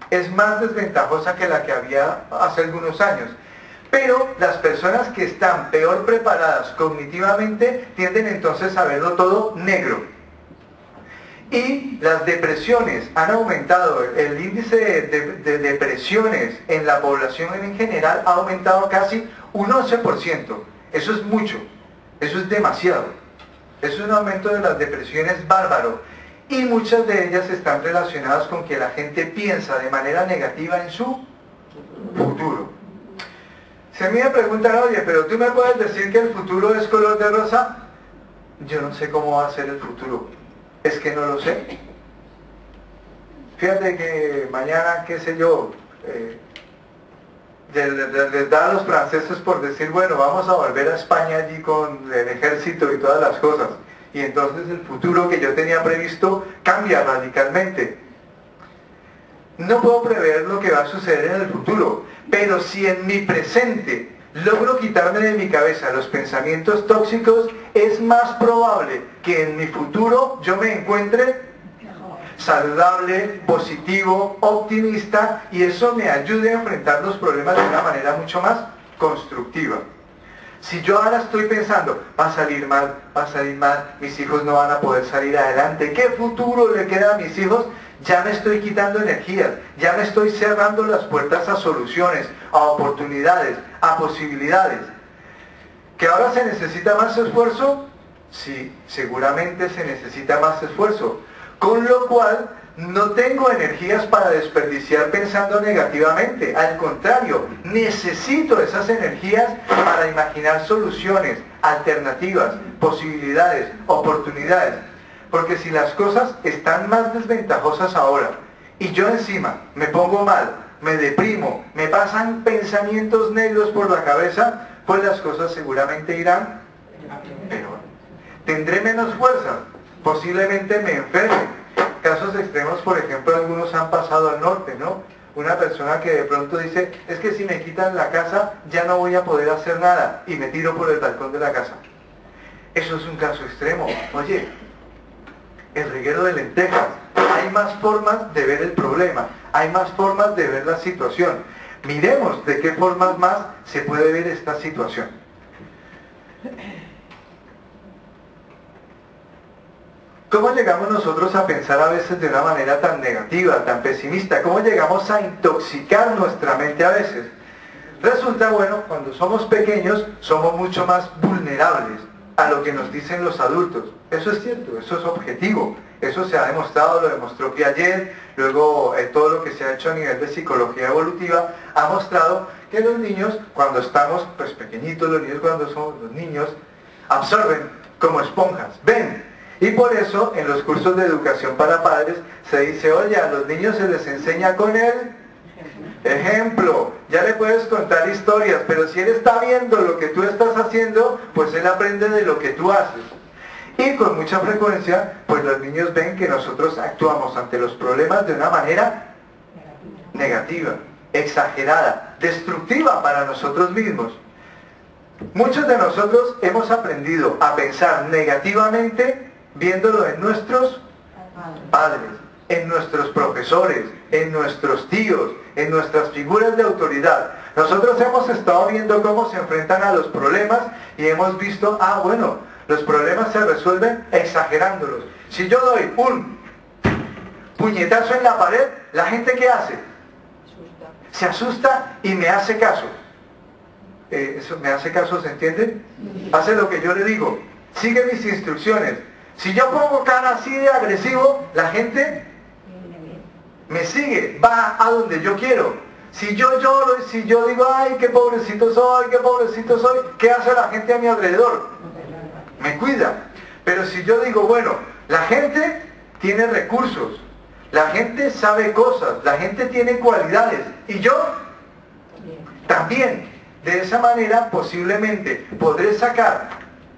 Es más desventajosa que la que había hace algunos años. Pero las personas que están peor preparadas cognitivamente tienden entonces a verlo todo negro. Y las depresiones han aumentado, el índice de depresiones en la población en general ha aumentado casi un 11%. Eso es mucho, eso es demasiado. Es un aumento de las depresiones bárbaro. Y muchas de ellas están relacionadas con que la gente piensa de manera negativa en su futuro. Si a mí me preguntan, oye, pero tú me puedes decir que el futuro es color de rosa, yo no sé cómo va a ser el futuro. Es que no lo sé. Fíjate que mañana, qué sé yo, les da a los franceses por decir, bueno, vamos a volver a España allí con el ejército y todas las cosas. Y entonces el futuro que yo tenía previsto cambia radicalmente. No puedo prever lo que va a suceder en el futuro, pero si en mi presente logro quitarme de mi cabeza los pensamientos tóxicos, es más probable que en mi futuro yo me encuentre saludable, positivo, optimista, y eso me ayude a enfrentar los problemas de una manera mucho más constructiva. Si yo ahora estoy pensando, va a salir mal, mis hijos no van a poder salir adelante, ¿qué futuro le queda a mis hijos? Ya me estoy quitando energías, ya me estoy cerrando las puertas a soluciones, a oportunidades, a posibilidades. ¿Que ahora se necesita más esfuerzo? Sí, seguramente se necesita más esfuerzo. Con lo cual, no tengo energías para desperdiciar pensando negativamente. Al contrario, necesito esas energías para imaginar soluciones, alternativas, posibilidades, oportunidades. Porque si las cosas están más desventajosas ahora, y yo encima me pongo mal, me deprimo, me pasan pensamientos negros por la cabeza, pues las cosas seguramente irán peor. Tendré menos fuerza, posiblemente me enferme. Casos extremos, por ejemplo, algunos han pasado al norte, ¿no? Una persona que de pronto dice, es que si me quitan la casa, ya no voy a poder hacer nada, y me tiro por el balcón de la casa. Eso es un caso extremo. Oye, el reguero de lentejas. Hay más formas de ver el problema, hay más formas de ver la situación. Miremos de qué formas más se puede ver esta situación. ¿Cómo llegamos nosotros a pensar a veces de una manera tan negativa, tan pesimista? ¿Cómo llegamos a intoxicar nuestra mente a veces? Resulta, bueno, cuando somos pequeños somos mucho más vulnerables a lo que nos dicen los adultos. Eso es cierto, eso es objetivo. Eso se ha demostrado, lo demostró Piaget, luego todo lo que se ha hecho a nivel de psicología evolutiva ha mostrado que los niños, cuando estamos pues pequeñitos, los niños cuando somos los niños, absorben como esponjas, ven. Y por eso en los cursos de educación para padres se dice, oye, a los niños se les enseña con el ejemplo. Ya le puedes contar historias, pero si él está viendo lo que tú estás haciendo, pues él aprende de lo que tú haces. Y con mucha frecuencia, pues los niños ven que nosotros actuamos ante los problemas de una manera negativa, exagerada, destructiva para nosotros mismos. Muchos de nosotros hemos aprendido a pensar negativamente viéndolo en nuestros padres, en nuestros profesores, en nuestros tíos, en nuestras figuras de autoridad. Nosotros hemos estado viendo cómo se enfrentan a los problemas y hemos visto, bueno, los problemas se resuelven exagerándolos. Si yo doy un puñetazo en la pared, ¿la gente qué hace? Se asusta y me hace caso. Eso me hace caso, ¿se entiende? Hace lo que yo le digo, sigue mis instrucciones. Si yo pongo cara así de agresivo, la gente me sigue, va a donde yo quiero. Si yo lloro, si yo digo, ay, qué pobrecito soy, ¿qué hace la gente a mi alrededor? Me cuida. Pero si yo digo, bueno, la gente tiene recursos, la gente sabe cosas, la gente tiene cualidades, y yo también. De esa manera posiblemente podré sacar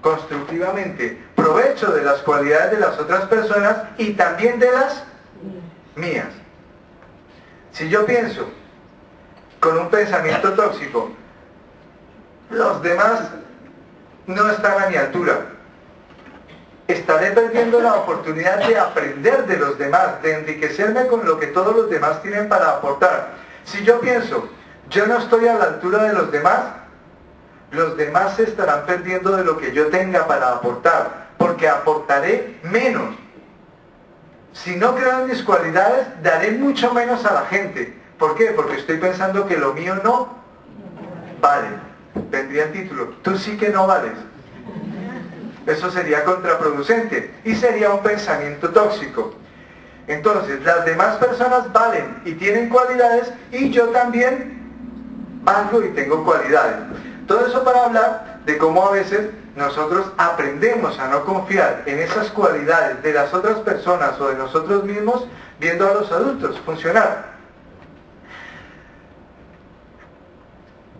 constructivamente provecho de las cualidades de las otras personas y también de las mías. Si yo pienso con un pensamiento tóxico, los demás no están a mi altura, estaré perdiendo la oportunidad de aprender de los demás, de enriquecerme con lo que todos los demás tienen para aportar. Si yo pienso, yo no estoy a la altura de los demás se estarán perdiendo de lo que yo tenga para aportar, porque aportaré menos. Si no creo en mis cualidades, daré mucho menos a la gente. ¿Por qué? Porque estoy pensando que lo mío no vale. Vendría el título, tú sí que no vales. Eso sería contraproducente y sería un pensamiento tóxico. Entonces, las demás personas valen y tienen cualidades, y yo también valgo y tengo cualidades. Todo eso para hablar de cómo a veces nosotros aprendemos a no confiar en esas cualidades de las otras personas o de nosotros mismos viendo a los adultos funcionar.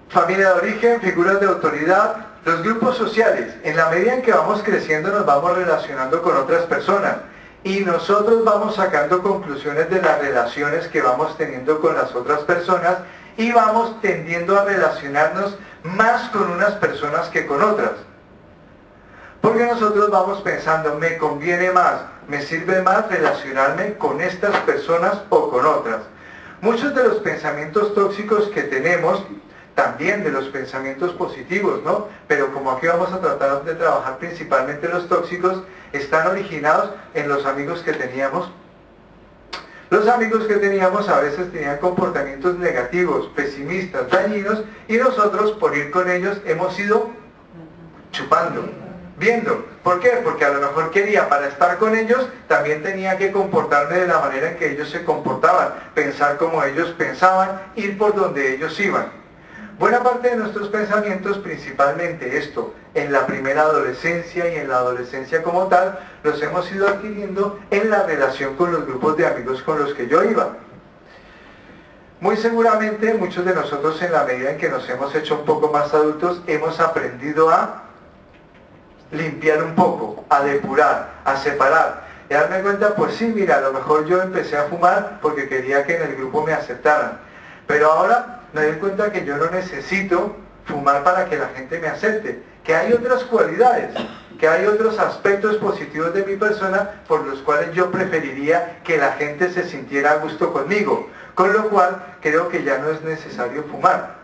Familia de origen, figuras de autoridad, los grupos sociales. En la medida en que vamos creciendo nos vamos relacionando con otras personas y nosotros vamos sacando conclusiones de las relaciones que vamos teniendo con las otras personas y vamos tendiendo a relacionarnos más con unas personas que con otras. Porque nosotros vamos pensando, me conviene más, me sirve más relacionarme con estas personas o con otras. Muchos de los pensamientos tóxicos que tenemos, también de los pensamientos positivos, ¿no? Pero como aquí vamos a tratar de trabajar principalmente los tóxicos, están originados en los amigos que teníamos. Los amigos que teníamos a veces tenían comportamientos negativos, pesimistas, dañinos, y nosotros por ir con ellos hemos ido chupando, viendo. ¿Por qué? Porque a lo mejor quería, para estar con ellos, también tenía que comportarme de la manera en que ellos se comportaban, pensar como ellos pensaban, ir por donde ellos iban. Buena parte de nuestros pensamientos, principalmente esto, en la primera adolescencia y en la adolescencia como tal, los hemos ido adquiriendo en la relación con los grupos de amigos con los que yo iba. Muy seguramente muchos de nosotros, en la medida en que nos hemos hecho un poco más adultos, hemos aprendido a limpiar un poco, a depurar, a separar. Y darme cuenta, pues sí, mira, a lo mejor yo empecé a fumar porque quería que en el grupo me aceptaran. Pero ahora me doy cuenta que yo no necesito fumar para que la gente me acepte, que hay otras cualidades, que hay otros aspectos positivos de mi persona por los cuales yo preferiría que la gente se sintiera a gusto conmigo, con lo cual creo que ya no es necesario fumar.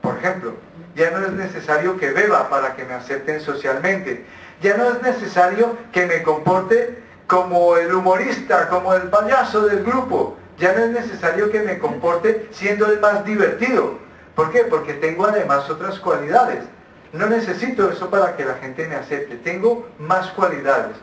Por ejemplo, ya no es necesario que beba para que me acepten socialmente, ya no es necesario que me comporte como el humorista, como el payaso del grupo. Ya no es necesario que me comporte siendo el más divertido. ¿Por qué? Porque tengo además otras cualidades. No necesito eso para que la gente me acepte. Tengo más cualidades.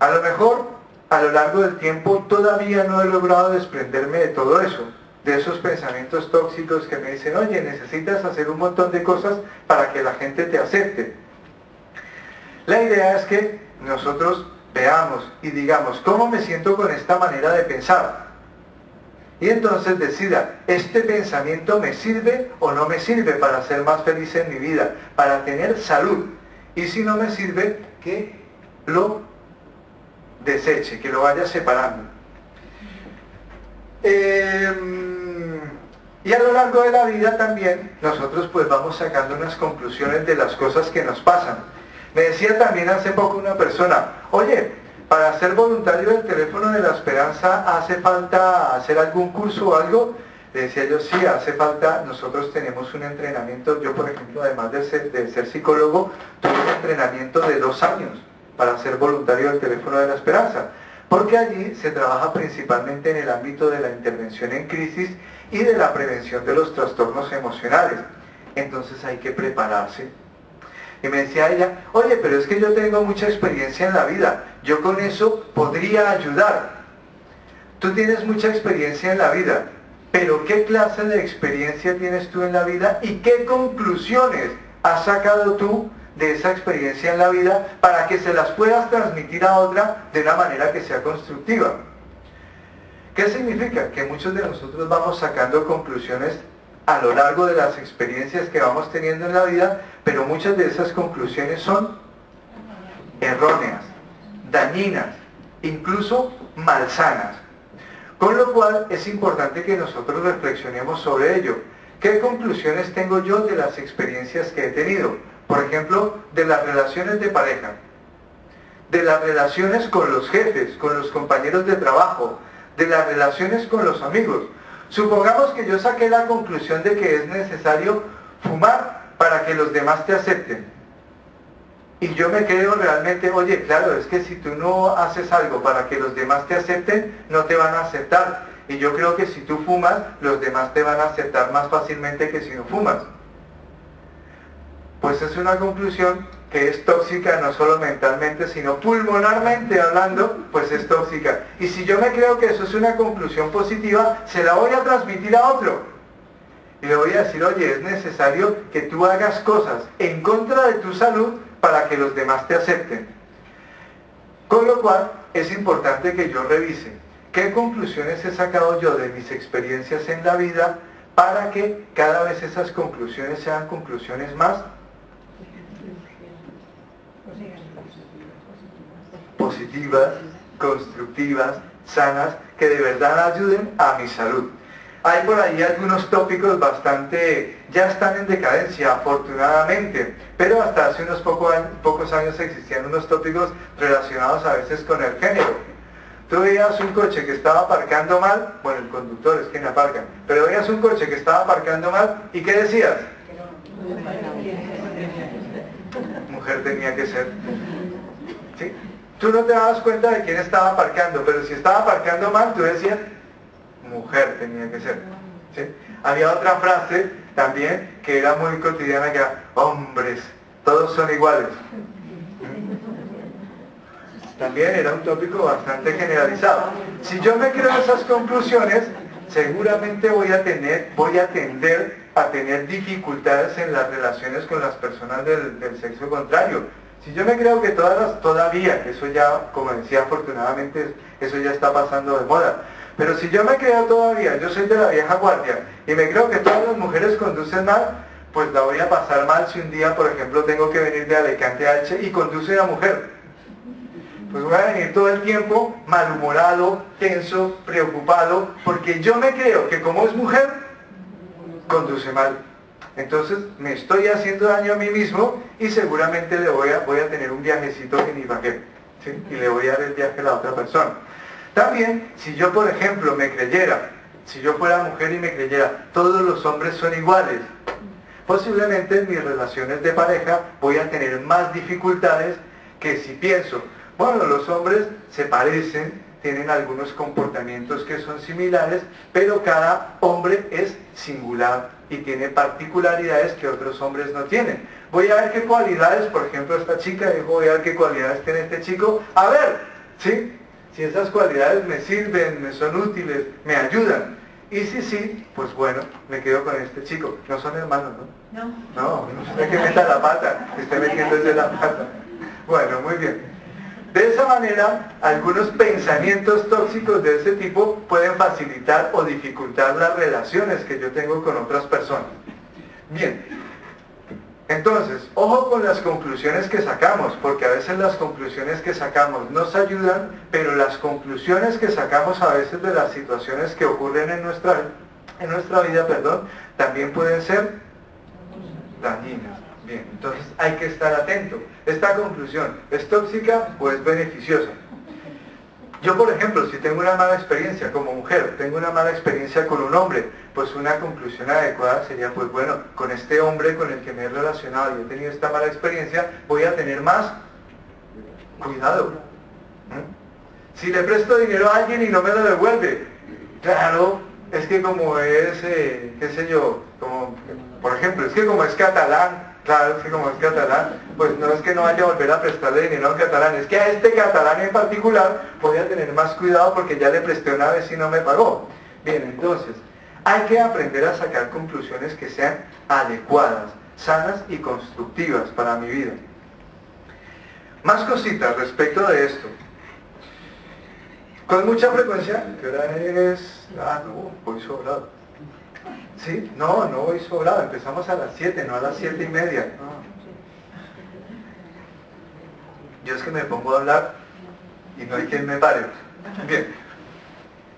A lo mejor, a lo largo del tiempo, todavía no he logrado desprenderme de todo eso. De esos pensamientos tóxicos que me dicen, oye, necesitas hacer un montón de cosas para que la gente te acepte. La idea es que nosotros veamos y digamos, ¿cómo me siento con esta manera de pensar? Y entonces decida, ¿este pensamiento me sirve o no me sirve para ser más feliz en mi vida? Para tener salud. Y si no me sirve, que lo deseche, que lo vaya separando. Y a lo largo de la vida también, nosotros pues vamos sacando unas conclusiones de las cosas que nos pasan. Me decía también hace poco una persona, oye, para ser voluntario del Teléfono de la Esperanza, ¿hace falta hacer algún curso o algo? Le decía yo, sí, hace falta. Nosotros tenemos un entrenamiento. Yo, por ejemplo, además de ser psicólogo, tuve un entrenamiento de 2 años para ser voluntario del Teléfono de la Esperanza, porque allí se trabaja principalmente en el ámbito de la intervención en crisis y de la prevención de los trastornos emocionales. Entonces hay que prepararse. Y me decía ella, oye, pero es que yo tengo mucha experiencia en la vida, yo con eso podría ayudar. Tú tienes mucha experiencia en la vida, pero ¿qué clase de experiencia tienes tú en la vida y qué conclusiones has sacado tú de esa experiencia en la vida para que se las puedas transmitir a otra de una manera que sea constructiva? ¿Qué significa? Que muchos de nosotros vamos sacando conclusiones a lo largo de las experiencias que vamos teniendo en la vida, pero muchas de esas conclusiones son erróneas, dañinas, incluso malsanas. Con lo cual es importante que nosotros reflexionemos sobre ello. ¿Qué conclusiones tengo yo de las experiencias que he tenido? Por ejemplo, de las relaciones de pareja, de las relaciones con los jefes, con los compañeros de trabajo, de las relaciones con los amigos. Supongamos que yo saqué la conclusión de que es necesario fumar para que los demás te acepten. Y yo me creo realmente, oye, claro, es que si tú no haces algo para que los demás te acepten, no te van a aceptar. Y yo creo que si tú fumas, los demás te van a aceptar más fácilmente que si no fumas. Pues es una conclusión que es tóxica, no solo mentalmente, sino pulmonarmente hablando, pues es tóxica. Y si yo me creo que eso es una conclusión positiva, se la voy a transmitir a otro. Y le voy a decir, oye, es necesario que tú hagas cosas en contra de tu salud para que los demás te acepten. Con lo cual, es importante que yo revise qué conclusiones he sacado yo de mis experiencias en la vida para que cada vez esas conclusiones sean conclusiones más positivas, constructivas, sanas, que de verdad ayuden a mi salud. Hay por ahí algunos tópicos ya están en decadencia, afortunadamente, pero hasta hace unos pocos años existían unos tópicos relacionados a veces con el género. Tú veías un coche que estaba aparcando mal, bueno, el conductor es quien aparca, pero veías un coche que estaba aparcando mal, ¿y qué decías? Mujer tenía que ser. ¿Sí? Tú no te dabas cuenta de quién estaba aparcando, pero si estaba aparcando mal, tú decías, mujer tenía que ser. ¿Sí? Había otra frase también que era muy cotidiana, que era, hombres, todos son iguales. También era un tópico bastante generalizado. Si yo me creo esas conclusiones, seguramente voy a tender a tener dificultades en las relaciones con las personas del sexo contrario. Si yo me creo que todavía, que eso ya, como decía, afortunadamente, eso ya está pasando de moda. Pero si yo me creo todavía, yo soy de la vieja guardia, y me creo que todas las mujeres conducen mal, pues la voy a pasar mal si un día, por ejemplo, tengo que venir de Alicante a Elche y conduce una mujer. Pues voy a venir todo el tiempo malhumorado, tenso, preocupado, porque yo me creo que como es mujer, conduce mal. Entonces me estoy haciendo daño a mí mismo y seguramente voy a tener un viajecito en Ibagué, ¿sí? Y le voy a dar el viaje a la otra persona. También, si yo por ejemplo si yo fuera mujer y me creyera, todos los hombres son iguales, posiblemente en mis relaciones de pareja voy a tener más dificultades que si pienso, bueno, los hombres se parecen, tienen algunos comportamientos que son similares, pero cada hombre es singular y tiene particularidades que otros hombres no tienen. Voy a ver qué cualidades, por ejemplo, esta chica dijo, voy a ver qué cualidades tiene este chico, a ver, ¿sí? Si esas cualidades me sirven, me son útiles, me ayudan. Y si sí, pues bueno, me quedo con este chico. No son hermanos, ¿no? No, no sé que meta la pata, que esté metiendo desde la pata. Bueno, muy bien. De esa manera, algunos pensamientos tóxicos de ese tipo pueden facilitar o dificultar las relaciones que yo tengo con otras personas. Bien, entonces, ojo con las conclusiones que sacamos, porque a veces las conclusiones que sacamos nos ayudan, pero las conclusiones que sacamos a veces de las situaciones que ocurren en nuestra vida, también pueden ser dañinas. Bien, entonces hay que estar atento. ¿Esta conclusión es tóxica o es beneficiosa? Yo, por ejemplo, si tengo una mala experiencia como mujer, tengo una mala experiencia con un hombre, pues una conclusión adecuada sería, pues bueno, con este hombre con el que me he relacionado y he tenido esta mala experiencia, voy a tener más cuidado. Si le presto dinero a alguien y no me lo devuelve, claro, es que como es, qué sé yo, como, por ejemplo, es que como es catalán, claro, es que como es catalán, pues no es que no vaya a volver a prestarle dinero a un catalán, es que a este catalán en particular voy a tener más cuidado porque ya le presté una vez y no me pagó. Bien, entonces, hay que aprender a sacar conclusiones que sean adecuadas, sanas y constructivas para mi vida. Más cositas respecto de esto. Con mucha frecuencia, ¿qué hora es? Ah, no, voy sobrado. ¿Sí? No voy sobrado, empezamos a las 7, no a las 7:30. Yo es que me pongo a hablar y no hay quien me pare. Bien.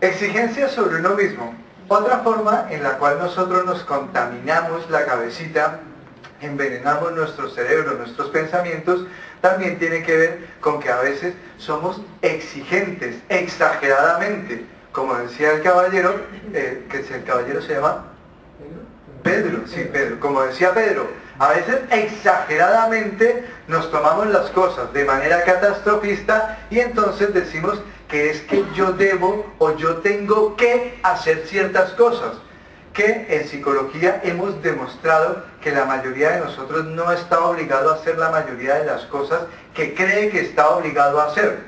Exigencias sobre uno mismo. Otra forma en la cual nosotros nos contaminamos la cabecita, envenenamos nuestro cerebro, nuestros pensamientos, también tiene que ver con que a veces somos exigentes, exageradamente. Como decía el caballero, que el caballero se llama Pedro, sí, Pedro. Como decía Pedro, a veces exageradamente nos tomamos las cosas de manera catastrofista y entonces decimos que es que yo debo o yo tengo que hacer ciertas cosas, que en psicología hemos demostrado que la mayoría de nosotros no está obligado a hacer la mayoría de las cosas que cree que está obligado a hacer.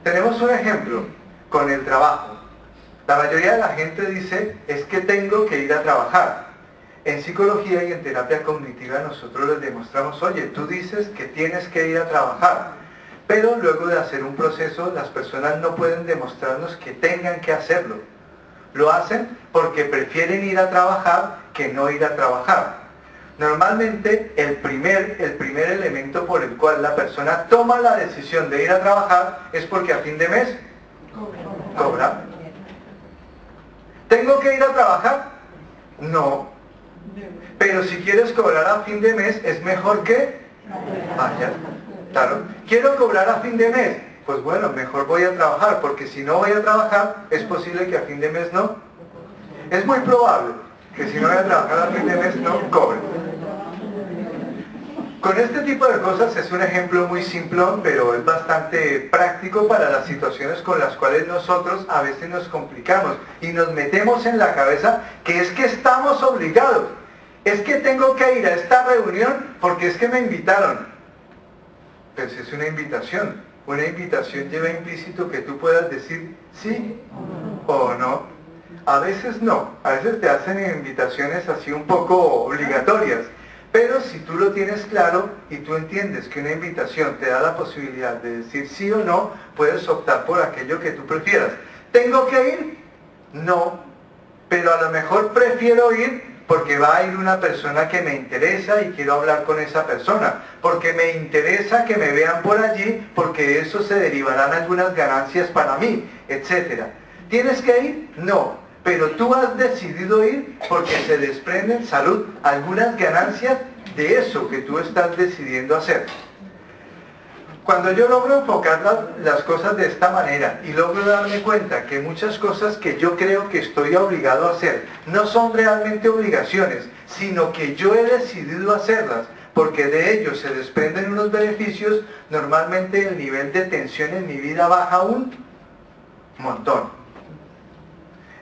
Tenemos un ejemplo con el trabajo. La mayoría de la gente dice, es que tengo que ir a trabajar. En psicología y en terapia cognitiva nosotros les demostramos, oye, tú dices que tienes que ir a trabajar, pero luego de hacer un proceso las personas no pueden demostrarnos que tengan que hacerlo. Lo hacen porque prefieren ir a trabajar que no ir a trabajar. Normalmente el primer elemento por el cual la persona toma la decisión de ir a trabajar es porque a fin de mes cobra. ¿Tengo que ir a trabajar? No. Pero si quieres cobrar a fin de mes, es mejor que vaya. Claro. ¿Quiero cobrar a fin de mes? Pues bueno, mejor voy a trabajar, porque si no voy a trabajar, es posible que a fin de mes no. Es muy probable que si no voy a trabajar a fin de mes, no cobre. Con este tipo de cosas es un ejemplo muy simplón, pero es bastante práctico para las situaciones con las cuales nosotros a veces nos complicamos y nos metemos en la cabeza que es que estamos obligados. Es que tengo que ir a esta reunión porque es que me invitaron. Pues es una invitación. Una invitación lleva implícito que tú puedas decir sí o no. A veces no. A veces te hacen invitaciones así un poco obligatorias. Pero si tú lo tienes claro y tú entiendes que una invitación te da la posibilidad de decir sí o no, puedes optar por aquello que tú prefieras. ¿Tengo que ir? No. Pero a lo mejor prefiero ir porque va a ir una persona que me interesa y quiero hablar con esa persona, porque me interesa que me vean por allí, porque eso se derivarán algunas ganancias para mí, etc. ¿Tienes que ir? No, pero tú has decidido ir porque se desprenden, salud, algunas ganancias de eso que tú estás decidiendo hacer. Cuando yo logro enfocar las cosas de esta manera y logro darme cuenta que muchas cosas que yo creo que estoy obligado a hacer no son realmente obligaciones, sino que yo he decidido hacerlas, porque de ello se desprenden unos beneficios, normalmente el nivel de tensión en mi vida baja un montón.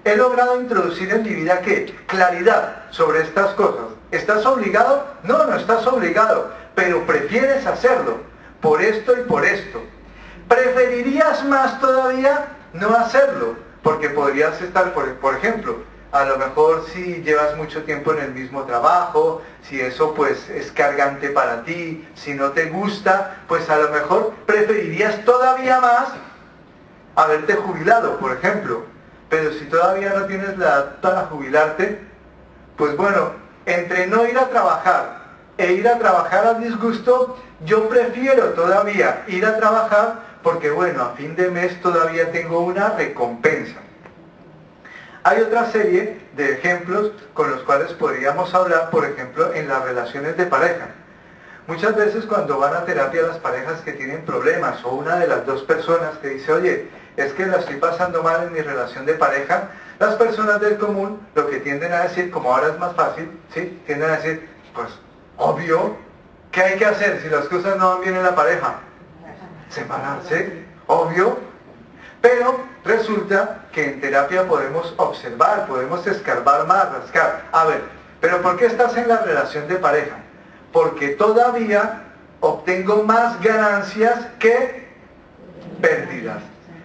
He logrado introducir en mi vida ¿qué? Claridad sobre estas cosas. ¿Estás obligado? No, no estás obligado, pero prefieres hacerlo. Por esto y por esto. ¿Preferirías más todavía no hacerlo? Porque podrías estar, por ejemplo, a lo mejor si llevas mucho tiempo en el mismo trabajo, si eso pues es cargante para ti, si no te gusta, pues a lo mejor preferirías todavía más haberte jubilado, por ejemplo. Pero si todavía no tienes la edad para jubilarte, pues bueno, entre no ir a trabajar e ir a trabajar a disgusto, yo prefiero todavía ir a trabajar porque bueno, a fin de mes todavía tengo una recompensa. Hay otra serie de ejemplos con los cuales podríamos hablar, por ejemplo, en las relaciones de pareja. Muchas veces cuando van a terapia las parejas que tienen problemas o una de las dos personas que dice, oye, es que la estoy pasando mal en mi relación de pareja, las personas del común lo que tienden a decir, como ahora es más fácil, ¿sí? Tienden a decir, pues obvio, ¿qué hay que hacer si las cosas no van bien en la pareja? Separarse, obvio. Pero resulta que en terapia podemos observar, podemos escarbar más, rascar. A ver, ¿pero por qué estás en la relación de pareja? Porque todavía obtengo más ganancias que pérdidas.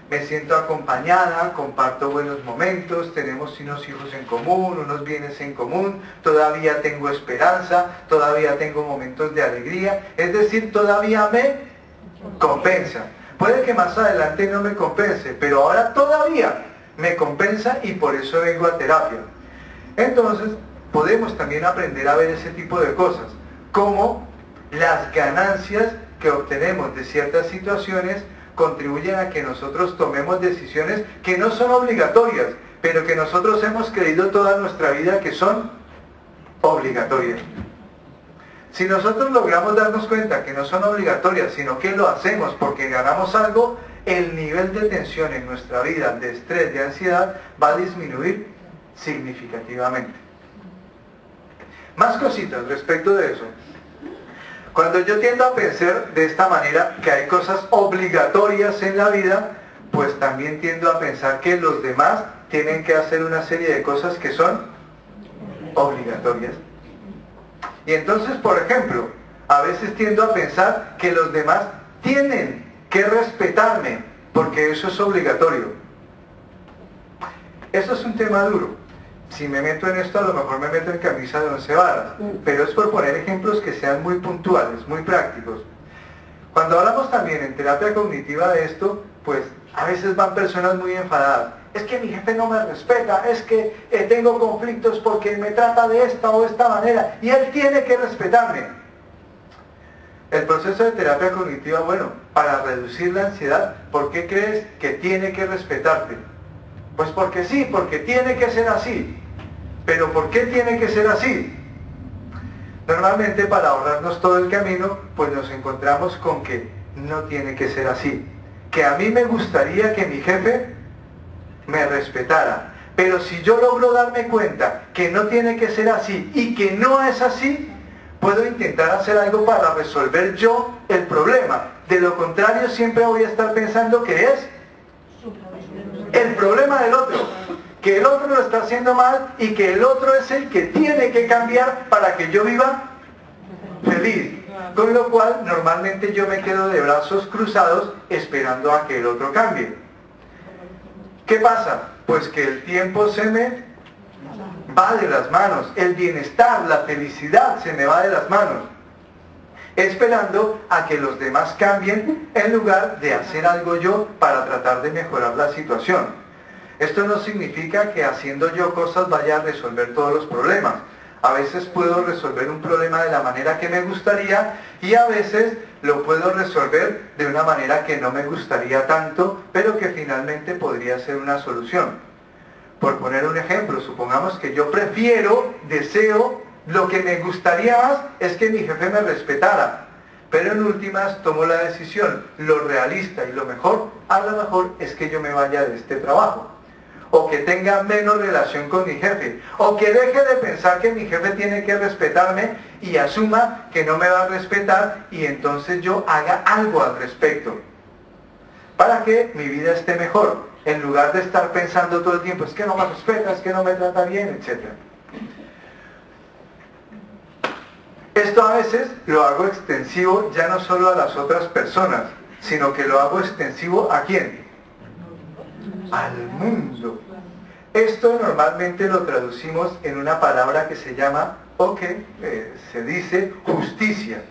Me siento acompañada, comparto buenos momentos, tenemos unos hijos en común, unos bienes en común, todavía tengo esperanza, todavía tengo momentos de alegría, es decir, todavía me compensa. Puede que más adelante no me compense, pero ahora todavía me compensa y por eso vengo a terapia. Entonces, podemos también aprender a ver ese tipo de cosas, como las ganancias que obtenemos de ciertas situaciones contribuyen a que nosotros tomemos decisiones que no son obligatorias, pero que nosotros hemos creído toda nuestra vida que son obligatorias. Si nosotros logramos darnos cuenta que no son obligatorias, sino que lo hacemos porque ganamos algo, el nivel de tensión en nuestra vida, de estrés, de ansiedad, va a disminuir significativamente. Más cositas respecto de eso. Cuando yo tiendo a pensar de esta manera, que hay cosas obligatorias en la vida, pues también tiendo a pensar que los demás tienen que hacer una serie de cosas que son obligatorias. Y entonces, por ejemplo, a veces tiendo a pensar que los demás tienen que respetarme, porque eso es obligatorio. Eso es un tema duro. Si me meto en esto, a lo mejor me meto en camisa de 11 varas, pero es por poner ejemplos que sean muy puntuales, muy prácticos. Cuando hablamos también en terapia cognitiva de esto, pues a veces van personas muy enfadadas. Es que mi jefe no me respeta, es que tengo conflictos porque me trata de esta o esta manera y él tiene que respetarme. El proceso de terapia cognitiva, bueno, para reducir la ansiedad, ¿por qué crees que tiene que respetarte? Pues porque sí, porque tiene que ser así. ¿Pero por qué tiene que ser así? Normalmente para ahorrarnos todo el camino, pues nos encontramos con que no tiene que ser así. Que a mí me gustaría que mi jefe me respetara. Pero si yo logro darme cuenta que no tiene que ser así y que no es así, puedo intentar hacer algo para resolver yo el problema. De lo contrario, siempre voy a estar pensando que es el problema del otro, que el otro lo está haciendo mal y que el otro es el que tiene que cambiar para que yo viva feliz. Con lo cual, normalmente yo me quedo de brazos cruzados esperando a que el otro cambie. ¿Qué pasa? Pues que el tiempo se me va de las manos, el bienestar, la felicidad se me va de las manos, esperando a que los demás cambien en lugar de hacer algo yo para tratar de mejorar la situación. Esto no significa que haciendo yo cosas vaya a resolver todos los problemas. A veces puedo resolver un problema de la manera que me gustaría y a veces lo puedo resolver de una manera que no me gustaría tanto, pero que finalmente podría ser una solución. Por poner un ejemplo, supongamos que yo deseo, lo que me gustaría más es que mi jefe me respetara, pero en últimas tomo la decisión, lo realista y lo mejor, a lo mejor es que yo me vaya de este trabajo, o que tenga menos relación con mi jefe, o que deje de pensar que mi jefe tiene que respetarme y asuma que no me va a respetar y entonces yo haga algo al respecto, para que mi vida esté mejor, en lugar de estar pensando todo el tiempo, es que no me respeta, es que no me trata bien, etc. Esto a veces lo hago extensivo ya no solo a las otras personas, sino que lo hago extensivo ¿a quién? Al mundo. Esto normalmente lo traducimos en una palabra que se llama, o que se dice, justicia.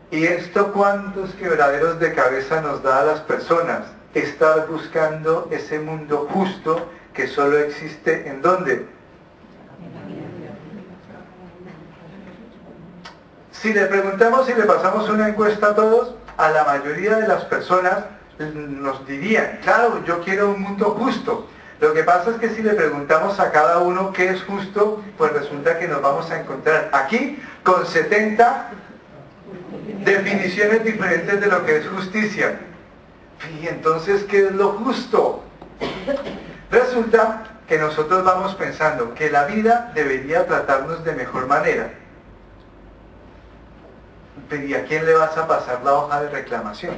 ¿Y esto cuántos quebraderos de cabeza nos da a las personas? Estar buscando ese mundo justo que solo existe ¿en dónde? Si le preguntamos y le pasamos una encuesta a todos, a la mayoría de las personas nos dirían, claro, yo quiero un mundo justo. Lo que pasa es que si le preguntamos a cada uno qué es justo, pues resulta que nos vamos a encontrar aquí con 70 definiciones diferentes de lo que es justicia. Y entonces, ¿qué es lo justo? Resulta que nosotros vamos pensando que la vida debería tratarnos de mejor manera. ¿Y a quién le vas a pasar la hoja de reclamación?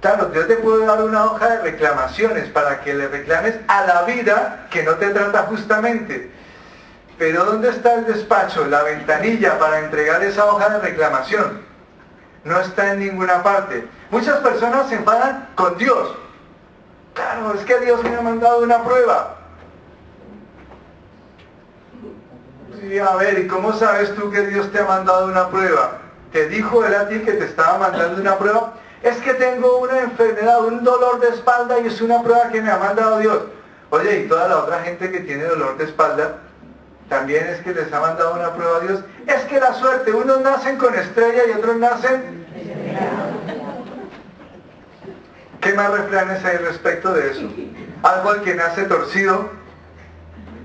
Claro, yo te puedo dar una hoja de reclamaciones para que le reclames a la vida que no te trata justamente. Pero ¿dónde está el despacho, la ventanilla para entregar esa hoja de reclamación? No está en ninguna parte. Muchas personas se enfadan con Dios. Claro, es que Dios me ha mandado una prueba. Sí, a ver, ¿y cómo sabes tú que Dios te ha mandado una prueba? ¿Te dijo él a ti que te estaba mandando una prueba? Es que tengo una enfermedad, un dolor de espalda y es una prueba que me ha mandado Dios. Oye, y toda la otra gente que tiene dolor de espalda, también es que les ha mandado una prueba a Dios. Es que la suerte, unos nacen con estrella y otros nacen... ¿Qué más refranes hay respecto de eso? Algo al que nace torcido,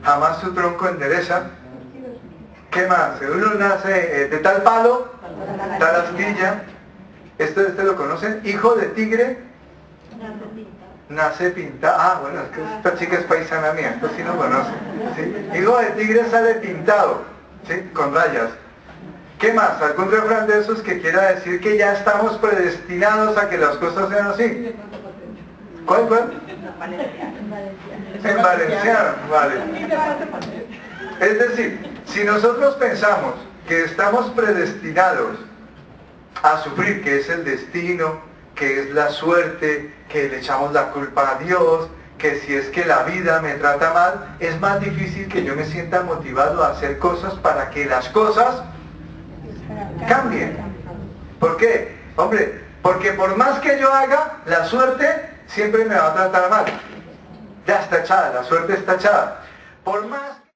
jamás su tronco endereza. ¿Qué más? Uno nace de tal palo, tal astilla. ¿Este lo conocen? Hijo de tigre, nace pintado. Ah, bueno, es que esta chica es paisana mía, esto sí lo conoce. ¿Sí? Hijo de tigre sale pintado, ¿sí? Con rayas. ¿Qué más? ¿Algún refrán de esos que quiera decir que ya estamos predestinados a que las cosas sean así? ¿Cuál? En valenciano, vale. Es decir, si nosotros pensamos que estamos predestinados a sufrir, que es el destino, que es la suerte, que le echamos la culpa a Dios, que si es que la vida me trata mal, es más difícil que yo me sienta motivado a hacer cosas para que las cosas cambien. ¿Por qué? Hombre, porque por más que yo haga, la suerte siempre me va a tratar mal. Ya está echada, la suerte está echada. Por más